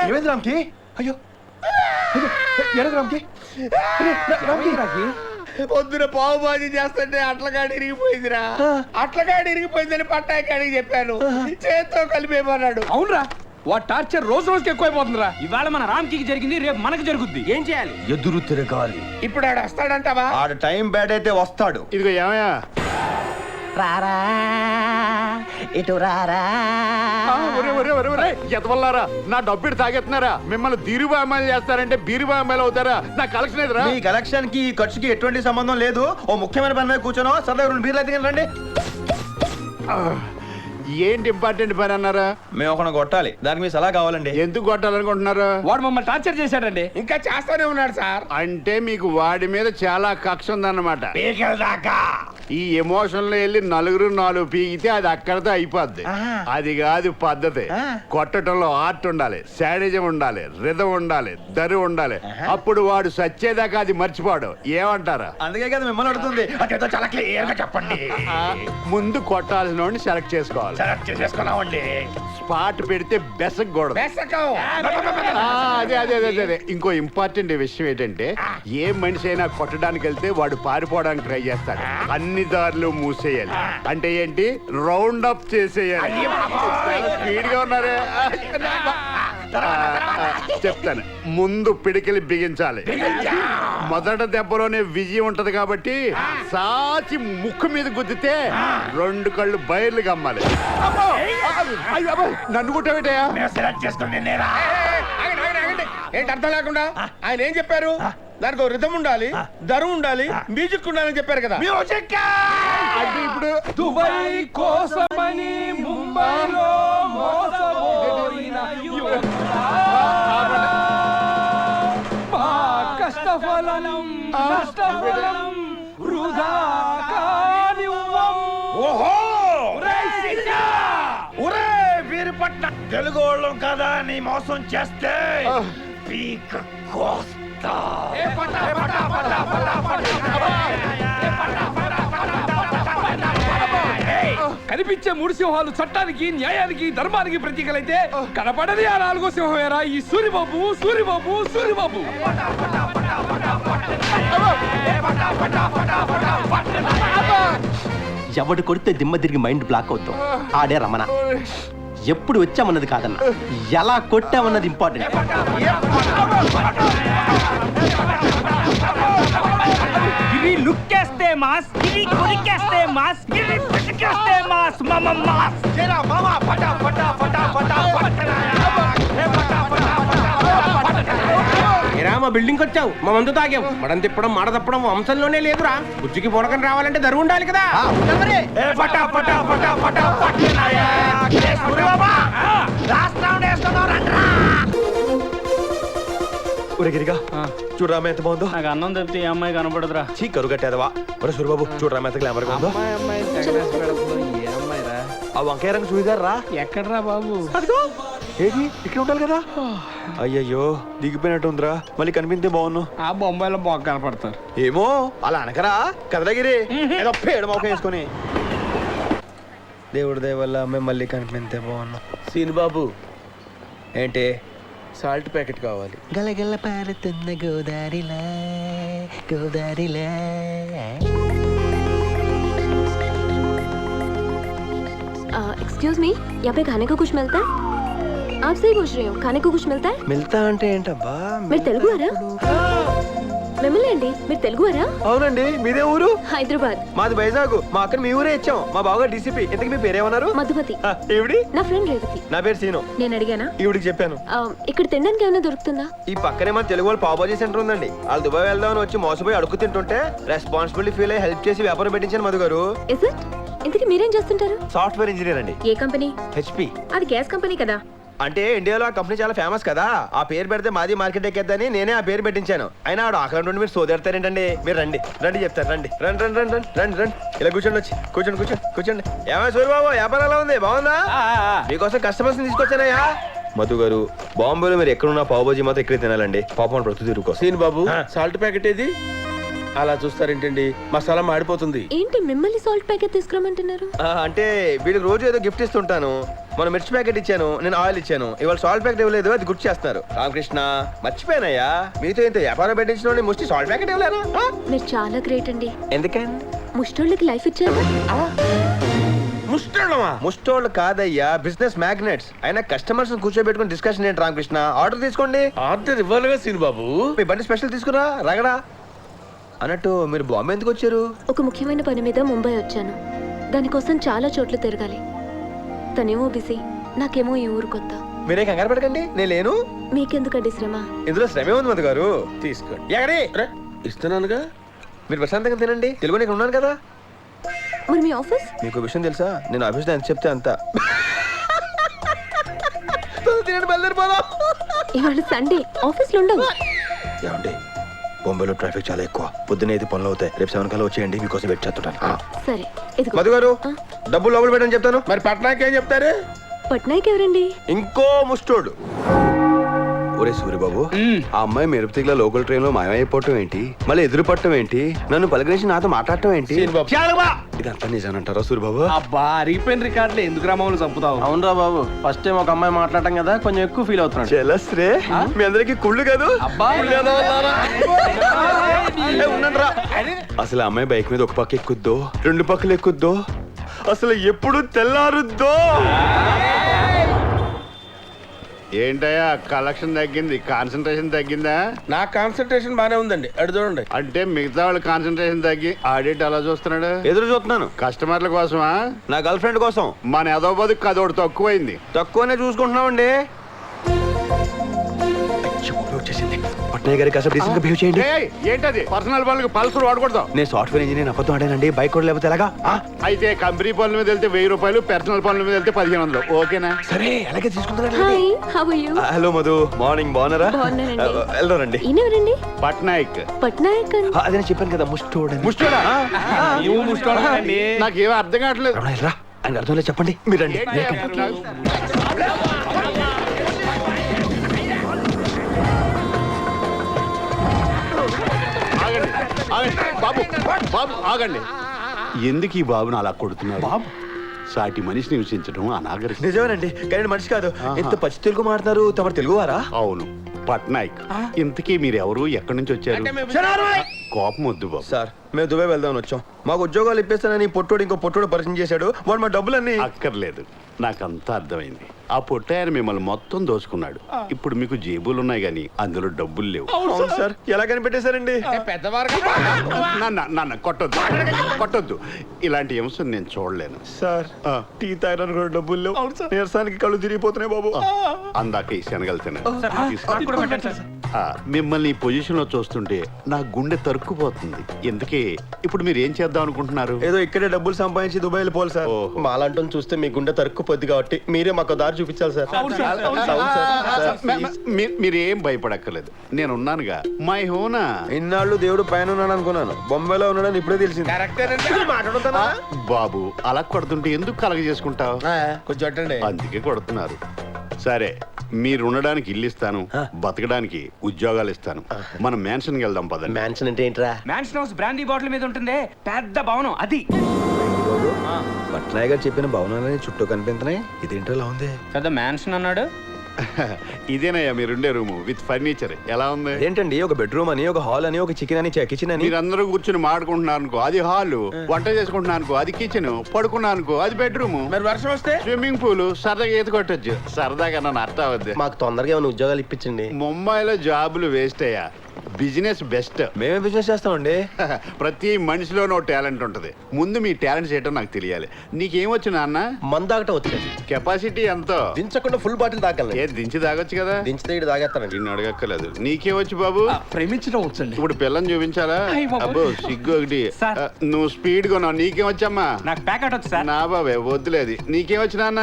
S1: ఏమైంది రామ్కి? అయ్యో ఏమైంది రామ్కి? రామ్కి
S2: పొద్దున పావు బాజీ చేస్తుంటే అట్లగాడి ఇరిగిపోయిందిరా. అట్లగాడి ఇరిగిపోయిందని పట్నాయకాడికి చెప్పాను. చేత్తో కలిపేమన్నాడు.
S8: అవునరా, వాడు టార్చర్ రోజు రోజుకి ఎక్కువైపోతుందిరా. ఇవాళ మన రామ్కి జరిగింది, రేపు మనకి జరుగుద్ది.
S2: ఏం చేయాలి?
S1: ఎదురు తిరగాలి.
S2: ఇప్పుడు ఆడు వస్తాడంటావా?
S1: ఆడ టైం బ్యాడ్ అయితే వస్తాడు.
S7: ఇదిగో ఏమయ్యా,
S2: రారా ఇటు రారా.
S7: ఎతవల్లారా, నా డబ్బుడు తాగెత్తున్నారా? మిమ్మల్ని దీరుబాయి అమ్మాయిలు చేస్తారంటే బీరుబాయి అమ్మాయిలు అవుతారా? నా కలెక్షన్ ఎదురా.
S1: ఈ కలెక్షన్ కి ఈ ఖర్చుకి ఎటువంటి సంబంధం లేదు. ఓ ముఖ్యమైన పని మీద కూర్చోనో సరదా 2 బీర్లు అయితే రండి.
S7: ఏంటి ఇంపార్టెంట్ పని అన్నారా?
S1: మేము ఒక కొట్టాలి, దానికి మీ సలహా కావాలండి.
S7: ఎందుకు కొట్టాలనుకుంటున్నారు?
S8: వాడు మమ్మల్ని టార్చర్ చేశాడండి.
S2: ఇంకా చేస్తానే ఉన్నాడు సార్.
S7: అంటే మీకు వాడి మీద చాలా కక్ష ఉందన్నమాట.
S2: దాకా
S7: ఈ ఎమోషన్ లో వెళ్ళి నలుగురు 4 పీకితే అది అక్కడితో అయిపోద్ది. అది కాదు పద్ధతి. కొట్టడంలో ఆర్ట్ ఉండాలి, శాడిజం ఉండాలి, రిధం ఉండాలి, దరి ఉండాలి. అప్పుడు వాడు సచ్చేదాకా అది మర్చిపోడు. ఏమంటారా?
S1: అందుకే కదా మిమ్మల్ని అడుగుతుంది.
S2: అదేదో చాలా క్లియర్ గా చెప్పండి.
S7: ముందు కొట్టాల్సిన వాడిని సెలెక్ట్ చేసుకోవాలి.
S2: సెలెక్ట్ చేసేసుకున్నామండి.
S7: స్పాట్ పెడితే బెసకూడదు. అదే అదే అదే అదే. ఇంకో ఇంపార్టెంట్ విషయం ఏంటంటే, ఏ మనిషి అయినా కొట్టడానికి వెళ్తే వాడు పారిపోవడానికి ట్రై చేస్తాడు. అన్ని దారులు మూసేయాలి. అంటే ఏంటి? రౌండ్ అప్ చేసేయాలి. స్పీడ్ గా ఉన్నారే. చెప్తాను. ముందు పిడికిలి బిగించాలి. మొదట దెబ్బలోనే విజయం ఉంటది కాబట్టి సాచి ముక్కు మీద గుద్దితే 2 కళ్ళు బయర్లు గమ్మాలి. నన్ను కుట్టబెట్టయా?
S2: ఏంటి అర్థం లేకుండా? ఆయన ఏం చెప్పారు? దానికి రిథం ఉండాలి, దరు ఉండాలి, మ్యూజిక్ ఉండాలని చెప్పారు కదా.
S7: అంటే ఇప్పుడు
S8: దుబాయ్ కోసమని ముంబైలో మోసపోయిన యువకుడా, మా కష్టఫలం నష్టఫలం వృధా కానివ్వం.
S1: ఓహో ఒరే వీరుపట్న, తెలుగు వాళ్ళం కదా నీ మోసం చేస్తే పీక కోస్తా.
S8: కనిపించే 3 సింహాలు చట్టానికి, న్యాయానికి, ధర్మానికి ప్రతీకలైతే కనపడది ఆ 4వ సింహమేరా ఈ సూరిబాబు. సూరిబాబు సూరిబాబు
S2: ఎవడు కొడితే దిమ్మ తిరిగి మైండ్ బ్లాక్ అవుతాం. ఆడే రమణ. ఎప్పుడు వచ్చామన్నది కాదన్న, ఎలా కొట్టామన్నది ఇంపార్టెంట్.
S8: గిరి లుక్కేస్తే మాస్, గిరి కొరికేస్తే మాస్, గిరి పిసికేస్తే మాస్, మమ మాస్.
S2: మా బిల్డింగ్ వచ్చావు, మా మందు తాగావు. మడం తిప్పడం, మాడ తప్పడం వంశంలోనే లేదురా. బుజ్జికి పొడకని రావాలంటే ధర ఉండాలి కదా.
S1: గిరిగా చూడరామ ఎంత బాగుందో.
S8: నాకు అన్నం తప్పితే ఈ అమ్మాయి కనపడదురా.
S1: చీ కరుగట్టేదవా. ఒరే సూరిబాబు చూడరామ ఎంత గ్లామర్ గా ఉందో. ఆ వంకాయ రంగు చూసారు రా.
S8: ఎక్కడరా బాబు?
S1: ఏది ఇక్కడ ఉండాలి కదా. అయ్యయ్యో దిగిపోయినట్టు ఉందిరా. మళ్ళీ కనిపిస్తే బాగున్నావు.
S8: ఆ బొంబాయిలో బాగా కనపడతారు.
S1: ఏమో అలా అనకరా. కదలగిరి ఏదో పేడ మొక్క వేసుకొని. దేవుడి దయ వల్ల మేము మళ్ళీ కనిపిస్తే బాగున్నాం.
S2: సీను బాబు,
S1: ఏంటి?
S2: సాల్ట్ ప్యాకెట్ కావాలి.
S4: గలగల పారుతున్న గోదారిలా గోదారిలా.
S11: एक्सक्यूज मी, यहाँ पे खाने को कुछ मिलता है? आप सही पूछ रहे हो, खाने को कुछ मिलता है?
S1: మిల్తా అంటే ఏంటబ్బా?
S11: మీరు తెలుగు వారా? మిమ్మల్ని అండి, మీరు తెలుగువారా?
S1: అవునండి, మీదే ఊరు?
S11: హైదరాబాద్.
S1: మాది వైజాగ్. మా అక్కని మీ ఊరే ఇచ్చాం. మా బావగారు డీసీపీ. ఇంతకీ మీ పేరేమన్నారు?
S11: మధుమతి.
S1: ఈవిడి?
S11: నా ఫ్రెండ్ రేవతి.
S1: నా పేరు సీను.
S11: నేను అడిగానా?
S1: ఈవిడికి చెప్పాను.
S11: ఇక్కడ తినడానికి ఏమైనా దొరుకుతుందా?
S1: ఈ పక్కనే మన తెలుగు వాళ్ళు పావుబాజీ సెంటర్ ఉందండి. వాళ్ళు దుబాయ్ వెళ్దామని వచ్చి మోసపోయి అడుగు తింటుంటే రెస్పాన్సిబిలిటీ ఫీల్ అయ్యి హెల్ప్ చేసి వ్యాపారం పెట్టించాను మధు గారు.
S11: Is it? ఇంతకీ మీరేం చేస్తుంటారు?
S1: సాఫ్ట్వేర్ ఇంజనీర్ అండి.
S11: ఏ కంపెనీ?
S1: హెచ్పి.
S11: అది గ్యాస్ కంపెనీ కదా.
S1: అంటే ఇండియాలో ఆ కంపెనీ చాలా ఫేమస్ కదా, ఆ పేరు పెడితే మాది మార్కెట్ ఎక్కేద్దని నేనే ఆ పేరు పెట్టించాను. అయినా ఆడు అక్కడ నుండి మీరు సోదెడతారేంటండి? మీరు రండి రండి చెప్తాను. రండి రండి రండి రండి రండి రండి ఇలా కూర్చోండి. వచ్చి కూర్చోండి కూర్చోండి కూర్చోండి. ఏమైనా సూర్యబాబు వ్యాపారం ఎలా ఉంది? బాగుందా? మీకోసం కస్టమర్స్ తీసుకొచ్చానయ్యా. మధు గారు, బాంబేలో మీరు ఎక్కడున్నా పావుబాజీ మాత్రం ఇక్కడే తినాలండి. పాపం ప్రతి తిరుగుకో.
S12: సీన్ బాబు, సాల్ట్ ప్యాకెట్ ఏది? అలా చూస్తారేంటండి, మసాలా మాడిపోతుంది.
S11: ఏంటి మిమ్మల్ని సాల్ట్ ప్యాకెట్ తీసుకురమ్మంటున్నారు?
S1: అంటే వీడికి రోజు ఏదో గిఫ్ట్ ఇస్తుంటాను. మన మిర్చి ప్యాకెట్ ఇచ్చాను, నేను ఆయిల్ ఇచ్చాను. ఇవాళ సాల్ట్ ప్యాకెట్ ఇవ్వలేదు, అది గుర్తు చేస్తున్నారు. రామకృష్ణ, మర్చిపోయానయ్యా, మీతో ఇంత వ్యాపారం పెట్టించిన ముష్టి సాల్ట్ ప్యాకెట్ ఇవ్వలేరా?
S11: మీరు చాలా గ్రేట్ అండి.
S1: ఎందుకండి?
S11: ముష్టోళ్ళకి లైఫ్ ఇచ్చారు.
S1: ముష్టోళ్ళు కాదయ్యా, బిజినెస్ మ్యాగ్నెట్స్. అయినా కస్టమర్స్ కూర్చోబెట్టుకుని డిస్కషన్ ఏంటి రామకృష్ణ? ఆర్డర్ తీసుకోండి.
S12: ఆర్డర్ ఇవ్వాలిగా సీన్ బాబు.
S1: మీ బండి స్పెషల్ తీసుకురా రగడా. అన్నట్టు మీరు బాంబే ఎందుకు వచ్చారు?
S11: ఒక ముఖ్యమైన పని మీద ముంబై వచ్చాను. దానికోసం చాలా చోట్ల తిరగాలి. తనేమో బిజీ, నాకేమో ఈ ఊరు కొత్త.
S1: మీరే కంగారు పడకండి, నేను లేను.
S11: మీకెందుకండి శ్రమ?
S1: ఇందులో శ్రమే ఉంది మధు గారు.
S12: తీసుకోండి.
S1: ఎక్కడి?
S12: ఇస్తున్నానుగా.
S1: మీరు ప్రశాంతంగా తినండి. తెలుగు ఇక్కడ ఉన్నాను కదా.
S11: మరి మీ ఆఫీస్?
S1: మీకు విషయం తెలుసా? నేను ఆఫీస్లో ఎంత చెప్తే అంత. తినండి, బయలుదేరిపోదాం.
S11: ఇవాళ సండే, ఆఫీస్లో ఉండవు.
S1: ఏమండి, బొంబాయిలో ట్రాఫిక్ చాలా ఎక్కువ. పొద్దున్న అయితే పనులు అవుతాయి. రేపు 7 కల్లా వచ్చేయండి, మీకోసం వెయిట్ చేస్తుంటాను.
S11: సరే.
S1: మధు గారు, డబ్బులు లోపల పెట్టని చెప్తాను.
S12: మరి పట్నాకి ఏం చెప్తారు?
S11: పట్నాయక్ ఎవరండి?
S1: ఇంకో ముష్టోడు. ఒరే సూర్యబాబు, ఆ అమ్మాయి మెరుపుతిగా లోకల్ ట్రైన్ లో మాయమైపోవటం ఏంటి, మళ్ళీ ఎదురు పట్టడం ఏంటి, నన్ను పలకరించి నాతో మాట్లాడటం ఏంటి? ఇదంతా నిజానంటారా సూర్యబాబు?
S12: అబ్బా, అరిగిపోయిన రికార్డులు ఎందుకు రామని చంపుతావు?
S6: అవునరా బాబు, ఫస్ట్ టైం ఒక అమ్మాయి మాట్లాడటం కదా, కొంచెం ఎక్కువ ఫీల్ అవుతున్నాడు.
S1: చెలస్రే, మీ అందరికి కుళ్ళు కాదు. ఉండండిరా. అసలు ఆ అమ్మాయి బైక్ మీద ఒక పక్క ఎక్కుద్దో, 2 పక్కలు ఎక్కుద్దో, అసలు ఎప్పుడు తెల్లారుద్దో.
S7: ఏంటయ్యా కలెక్షన్ తగ్గింది, కాన్సన్ట్రేషన్ తగ్గిందా?
S12: నా కాన్సన్ట్రేషన్ బానే ఉందండి, అడు చూడండి.
S7: అంటే మిగతా వాళ్ళ కాన్సన్ట్రేషన్ తగ్గి ఆడిట్ అలా చూస్తున్నాడు.
S1: ఎదురు చూస్తున్నాను.
S7: కస్టమర్ల కోసమా?
S1: నా గర్ల్ ఫ్రెండ్ కోసం.
S7: మన ఎదో బదుకు అదొకటి తక్కువైంది.
S1: తక్కువనే చూసుకుంటున్నామండి. వచ్చేసింది. పట్నాయక్ గారికి అసలు డీసెంట్ గా బిహేవ్ చేయండి.
S7: ఏంటది? పర్సనల్ పనులకు పల్సర్ వాడకూడదు.
S1: నేను సాఫ్ట్వేర్ ఇంజనీర్, అబద్ధం ఆడానండి. బైక్ కూడా లేకపోతే ఎలాగా?
S7: అయితే కంపెనీ పనుల మీద వెళ్తే 1000 రూపాయలు, పర్సనల్ పనుల మీద వెళ్తే 1500. ఓకేనా?
S1: సరే, అలాగే తీసుకుంటాను.
S11: Hi, how are you?
S1: Hello Madhu, morning. బాగున్నారా?
S11: బాగున్నానండి.
S1: వెళ్దారండి.
S11: ఈయనెవరండి?
S7: పట్నాయక్.
S11: పట్నాయక్ అంటే
S1: అదే నేను చెప్పాను కదా, ముష్టోడు.
S7: ముష్టోడా? నాకేమో అర్థం కావట్లేదు.
S1: రా, ఆయన అర్థం లేదు, చెప్పండి. మీరు రండి.
S7: బాబు బాబు ఆగండి. ఎందుకు ఈ బాబుని అలా కొడుతున్నారు? బాబు సాటి మనిషిని హింసించడం అనాగరికం.
S1: నిజమేనండి, కానీ మనిషి కాదు. ఇంత పచ్చి తెలుగు మాట్లాడతారు. తమరు తెలుగువారా?
S7: అవును, పట్నాయక్. ఇంతకీ మీరు ఎవరు, ఎక్కడి నుంచి వచ్చారు? కోపం వద్దు బాబు.
S1: సార్, మేము దుబాయ్ వెళ్దామని వచ్చాం. మాకు ఉద్యోగాలు ఇప్పిస్తానని పొట్టోడు ఇంకో పొట్టోడు పరిచయం చేశాడు. వాడు మా డబ్బులన్నీ.
S7: అక్కర్లేదు, నాకంతా అర్థమైంది. ఆ పొట్టాయన మిమ్మల్ని మొత్తం దోచుకున్నాడు. ఇప్పుడు మీకు జేబులున్నాయి గానీ అందులో డబ్బులు లేవు.
S1: అవును సార్, ఎలా కనిపెట్టేశారండి?
S7: నాన్న కొట్టొద్దు, కొట్టొద్దు. ఇలాంటి అంశం నేను చూడలేను
S1: సార్. టీ తాగడానికి కూడా డబ్బులు లేవు. నీరసానికి కళ్ళు తిరిగిపోతున్నాయి బాబు.
S7: అందాక ఈ శనగలు తిన్నాను. మిమ్మల్ని ఈ పొజిషన్ లో చూస్తుంటే నా గుండె తరుక్కుపోతుంది. ఎందుకే ఇప్పుడు మీరు ఏం చేద్దాం అనుకుంటున్నారు?
S1: ఏదో ఇక్కడే డబ్బులు సంపాదించి దుబాయ్ వెళ్ళిపోవాలి సార్.
S2: మాలాంటి చూస్తే మీ గుండె తరుక్కుపోద్ది కాబట్టి మీరే మాకు దారి చూపించాలి సార్.
S7: మీరేం భయపడక్కర్లేదు, నేనున్నానుగా. మై హోనా.
S1: ఇన్నాళ్ళు దేవుడు పైన ఉన్నాడు అనుకున్నాను, బొంబాయిలో ఉన్నాడని ఇప్పుడే తెలిసింది.
S7: బాబు అలా కొడుతుంటే ఎందుకు కలగ చేసుకుంటావు?
S2: కొంచెం
S7: అందుకే కొడుతున్నారు. సరే, మీరు ఉండడానికి ఇల్లు ఇస్తాను, బతకడానికి ఉద్యోగాలు ఇస్తాను. మనం మ్యాన్షన్ కి వెళ్దాం పదండి.
S2: మ్యాన్షన్ అంటే ఏంట్రా?
S12: మ్యాన్షన్ హౌస్ బ్రాండీ బాటిల్ మీద ఉంటుంది, పెద్ద భవనం అది.
S1: పట్నాయక్ గారు చెప్పిన భవనాలని చుట్టూ కనిపించినాయి. ఇదేంటో ఇలా ఉంది.
S12: పెద్ద మ్యాన్షన్ అన్నాడు.
S7: ఇదేనయ్యా మీరుండే రూము విత్ ఫర్నిచర్. ఎలా ఉంది?
S1: ఏంటండి, ఒక బెడ్రూమ్ అని, ఒక హాల్ అని, ఒక కిచెన్ అని, కిచెన్ అని.
S7: మీరందరూ కూర్చుని మాడుకుంటున్నారు అనుకో, అది హాల్. వంట చేసుకుంటున్నా అనుకో, అది కిచెన్. పడుకున్నా అనుకో, అది బెడ్రూమ్.
S12: మరి వర్షం వస్తే
S7: స్విమ్మింగ్ పూల్. సరదాగా ఈత కొట్టొచ్చు. సరదాగా నన్ను అర్థం అవద్దు.
S2: మాకు తొందరగా ఏమైనా ఉద్యోగాలు ఇప్పించండి.
S7: ముంబైలో జాబులు వేస్ట్ అయ్యా. Business best.
S1: మేమే బిజినెస్ చేస్తామండి.
S7: ప్రతి మనిషిలోనో టాలెంట్ ఉంటది. ముందు మీ టాలెంట్స్ ఏంటో నాకు తెలియాలి. నీకేమొచ్చు నాన్న?
S2: మందాగటం వచ్చేది.
S7: కెపాసిటీ ఎంతో?
S2: దించకుండా ఫుల్ బాటిల్ తాగలను.
S7: ఏ దించి తాగొచ్చు కదా.
S2: దించితే ఇటు తాగేస్తానండి.
S7: నిన్ను అడగక్కర్లేదు. నీకేమొచ్చు బాబు?
S6: ప్రేమించడం వచ్చండి.
S7: ఇప్పుడు పిల్లని చూపించాలా? అబ్బో సిగ్గు ఒకటి. నువ్వు స్పీడ్ గా ఉన్నావు. నీకేమొచ్చమ్మా?
S6: నాకు ప్యాకెట్ వచ్చు సార్.
S7: నా బాబే వద్దులేదు. నీకేమొచ్చు నాన్న?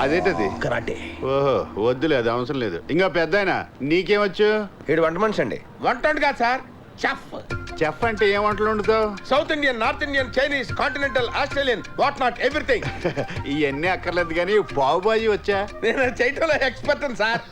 S7: అదేంటది?
S2: కరాటే.
S7: ఓహో వద్దులేదు, అవసరం లేదు. ఇంకా పెద్దాయన నీకేమొచ్చు?
S1: ఏడు వంట మనిషి అండి.
S12: వంట కాదు సార్, చెఫ్.
S7: చెఫ్ అంటే ఏం వంటలు వండుతావు?
S12: South Indian, north Indian, Chinese, continental, Australian, what not everything.
S7: ఇవన్నీ అక్కర్లేదు కానీ పావు బాజీ వచ్చా?
S12: నేను చేయటంలో ఎక్స్పర్ట్ సార్.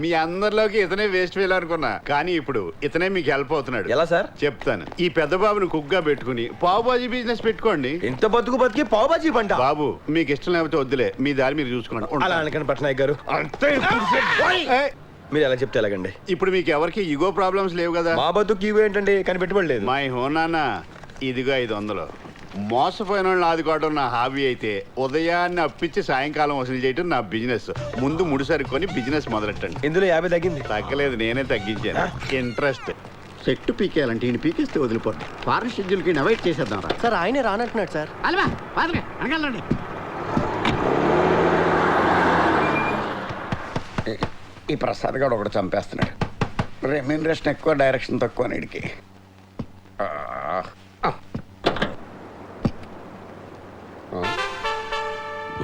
S7: మీ అందరిలోకి ఇతనే వేస్ట్ ఫెయిల్ అనుకున్నా, కానీ ఇప్పుడు ఇతనే మీకు హెల్ప్ అవుతున్నాడు.
S1: ఎలా సార్?
S7: చెప్తాను. ఈ పెద్ద బాబుని కుక్గా పెట్టుకుని పావు బాజీ బిజినెస్ పెట్టుకోండి.
S1: ఇంత బతికి పావుబాజీ పంట.
S7: బాబు మీకు ఇష్టం లేకపోతే వద్దులే, మీ దారి మీరు చూసుకున్నాడు.
S1: అలా అనకండి పట్నాయక్ గారు. అంతే. మీరు ఎలా చెప్తే ఎలాగండి?
S7: ఇప్పుడు మీకు ఎవరికి ఈగో ప్రాబ్లమ్స్ లేవు కదా?
S1: మా బతుకు ఇవి ఏంటండి, కనిపెట్టబడలేదు.
S7: మై హోనానా, ఇదిగో 500. మోసపోయిన వాళ్ళని ఆదుకోవడం నా హాబీ అయితే ఉదయాన్నే అప్పించి సాయంకాలం వసూలు చేయడం నా బిజినెస్. ముందు ముడిసరుకొని బిజినెస్ మొదలెట్టండి.
S1: ఇందులో 50 తగ్గింది.
S7: తగ్గలేదు, నేనే తగ్గించాను. ఇంట్రెస్ట్. సెట్ పీకేయాలంటే ఈయన పీకేస్తే వదిలిపోతుంది. ఫారెన్ షెడ్యూల్కి అవాయిడ్ చేసేద్దాం రా.
S2: సార్ ఆయనే రానంటున్నాడు సార్.
S7: అనగలండి. ఈ ప్రసాద్ గారు ఒకటి చంపేస్తున్నాడు. రెమ్యూనరేషన్ ఎక్కువ, డైరెక్షన్ తక్కువ నీడికి.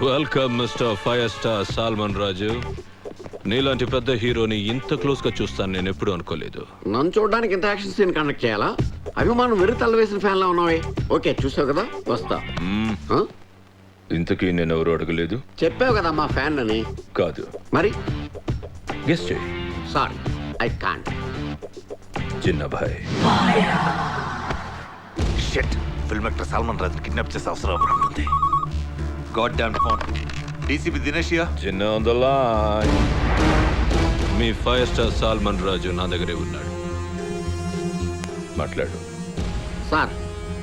S13: Welcome mister fire star Salman Raju. నీలాంటి పెద్ద హీరోని ఇంత క్లోజ్ గా చూస్తాను నేను ఎప్పుడు అనుకోలేదు.
S7: నన్ను చూడడానికి ఇంత యాక్షన్ సీన్ కండక్ట్ చేయాలా? అభిమానం వెర్రి తల్ల వేసిన ఫ్యాన్ లా ఉన్నావే. ఓకే చూసావు కదా, వస్తా.
S13: ఇంతకీ నేను ఎవరు అడగలేదు.
S7: చెప్పావు కదా మా ఫ్యాన్ అని.
S13: కాదు
S7: మరి
S13: గెస్ చేయి.
S7: Sorry I can't.
S13: చిన్నభాయ్.
S5: షిట్, ఫిల్మ్ యాక్టర్ సల్మాన్ రాజుని కిడ్నాప్ చేసే అవసరం ఉంటుంది. God damn phone. డీసీపీ దినేషియా.
S13: చిన్న ఆన్ ద లైన్. మీ ఫైర్ స్టార్ సాల్మన్ రాజు నా దగ్గరే ఉన్నాడు. మాట్లాడు.
S7: సార్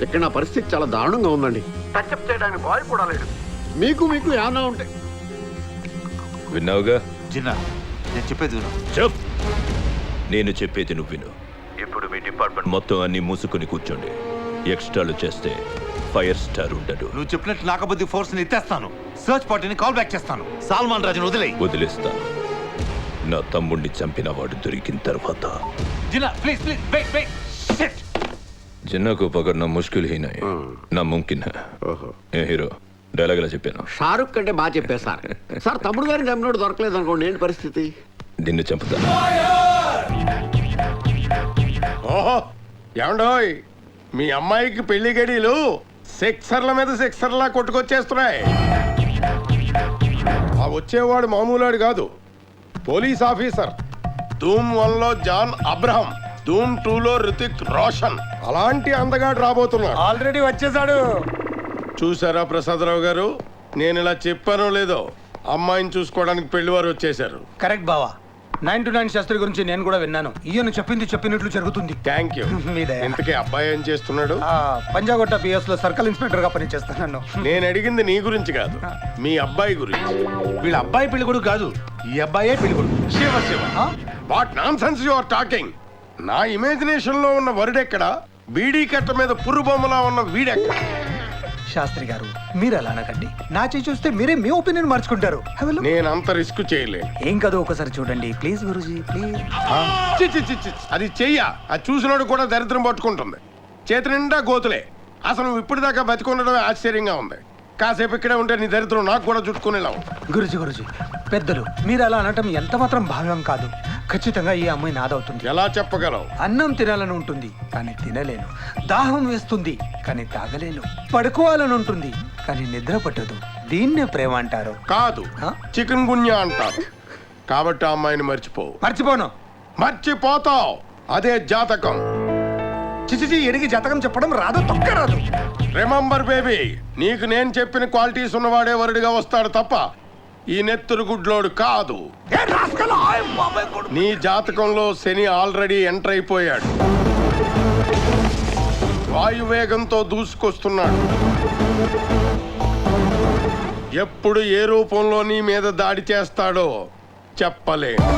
S7: ఇక్కడ నా పరిస్థితి చాలా దారుణంగా ఉందండి. టచ్అప్ చేయడానికి బాయ్ కూడా లేడు. మీకు ఏమన్నా ఉంటే.
S13: విన్నావుగా?
S5: జిన్నా, నేను చెప్పేది విను.
S13: చెప్. నేను చెప్పేది నువ్వు విను. ఇప్పుడు మీ డిపార్ట్మెంట్ మొత్తం అన్ని మూసుకుని కూర్చోండి. ఎక్స్ట్రాలు చేస్తే ఫైర్ స్టార్ ఉండడు.
S5: నువ్వు చెప్పినట్టు నాకబద్ది ఫోర్స్ ని ఎత్తేస్తాను. సర్చ్ పార్టీని కాల్ బ్యాక్ చేస్తాను. సల్మాన్ రాజుని
S13: వదిలేస్తాను. నా తమ్ముడిని చంపిన వాడు దొరికిన తర్వాత.
S5: Jinnah please wait. Shit.
S13: Jinnah को पकड़ना मुश्किल ही नहीं, ना मुमकिन है. ఏ హీరో డైలాగ్ ఎలా చెప్పాను?
S7: షారుఖ్ కంటే బాగా చెప్పారు సార్. సార్ తమ్ముడు గారిని చంపినోడు దొరకలేదు అనుకోండి, ఏంటి పరిస్థితి?
S13: నిన్ను చంపుతాను.
S12: ఓహో ఏమండోయ్, మీ అమ్మాయికి పెళ్లి గడియలు సెక్సర్ల మీద సెక్సర్లా కొట్టుకొచ్చేస్తున్నాయి. ఆ వచ్చేవాడు మామూలువాడు కాదు, పోలీస్ ఆఫీసర్. ధూమ్ 1లో జాన్ అబ్రహం, ధూమ్ 2లో రితిక్ రోషన్. అలాంటి అందగాడు రాబోతున్నాడు.
S8: ఆల్రెడీ వచ్చేసాడు.
S12: చూసారా ప్రసాదరావు గారు, నేను ఇలా చెప్పానో లేదో, అమ్మాయిని చూసుకోవడానికి పెళ్లివారు వచ్చేసారు.
S8: కరెక్ట్ బావా. 9 to 9 శాస్త్రి గురించి నేను కూడా విన్నాను. ఈయన చెప్పినట్లు జరుగుతుంది.
S12: Thank you. ఇంతకీ అబ్బాయి ఏం చేస్తున్నాడు?
S8: పంజాగుట్ట పిఎస్ లో సర్కిల్ ఇన్స్పెక్టర్ గా పనిచేస్తున్నాను.
S12: నేను అడిగింది నీ గురించి కాదు, మీ అబ్బాయి గురించి.
S9: వీళ్ళ అబ్బాయి పెళ్లి కొడుకు కాదు, ఈ అబ్బాయే పెళ్లి కొడుకు.
S12: Shiva what nonsense you are talking. నా ఇమాజినేషన్ లో ఉన్న వరుడెక్కడ, బీడీ కట్ట మీద పుర్రు బొమ్మలా ఉన్న వీడెక్కడ?
S8: శాస్త్రి గారు మీరు అలా అనకండి. నా చేయి చూస్తే మీరే మీ ఒపీనియన్ మార్చుకుంటారు.
S12: నేను అంత రిస్క్ చేయలేను.
S8: ఏం కాదు, ఒకసారి చూడండి ప్లీజ్ గురుజీ ప్లీజ్.
S12: అది చెయ్య, అది చూసినోడు కూడా దరిద్రం పట్టుకుంటుంది. చేతి నిండా గోతులే. అసలు నువ్వు ఇప్పటిదాకా బతికొండడమే ఆశ్చర్యంగా ఉంది. కాసేపు ఇక్కడే ఉంటే నీ దరిద్రం నాకు కూడా చుట్టుకునేలా.
S8: గురుజీ పెద్దలు మీరు అలా అనటం ఎంత మాత్రం భావ్యం కాదు. ఖచ్చితంగా ఈ అమ్మాయి నాదవుతుంది.
S12: ఎలా చెప్పగలవు?
S8: అన్నం తినాలని ఉంటుంది కానీ తినలేను. దాహం వేస్తుంది కానీ తాగలేను. పడుకోవాలని ఉంటుంది కానీ నిద్ర పట్టదు. దీన్నే ప్రేమ అంటారు.
S12: కాదు, చికెన్ గున్యా అంటారు. కాబట్టి ఆ అమ్మాయిని
S8: మర్చిపోను.
S12: మర్చిపోతావు. అదే జాతకం.
S8: చిచిచి ఎడిగి జాతకం చెప్పడం రాదు, తొక్క రాదు.
S12: రిమెంబర్ బేబీ, నీకు నేను చెప్పిన క్వాలిటీస్ ఉన్నవాడే వరుడిగా వస్తాడు తప్ప ఈ నెత్తురు గుడ్లోడు కాదు. నీ జాతకంలో శని ఆల్రెడీ ఎంటర్ అయిపోయాడు. వాయువేగంతో దూసుకొస్తున్నాడు. ఎప్పుడు ఏ రూపంలో నీ మీద దాడి చేస్తాడో చెప్పలేను.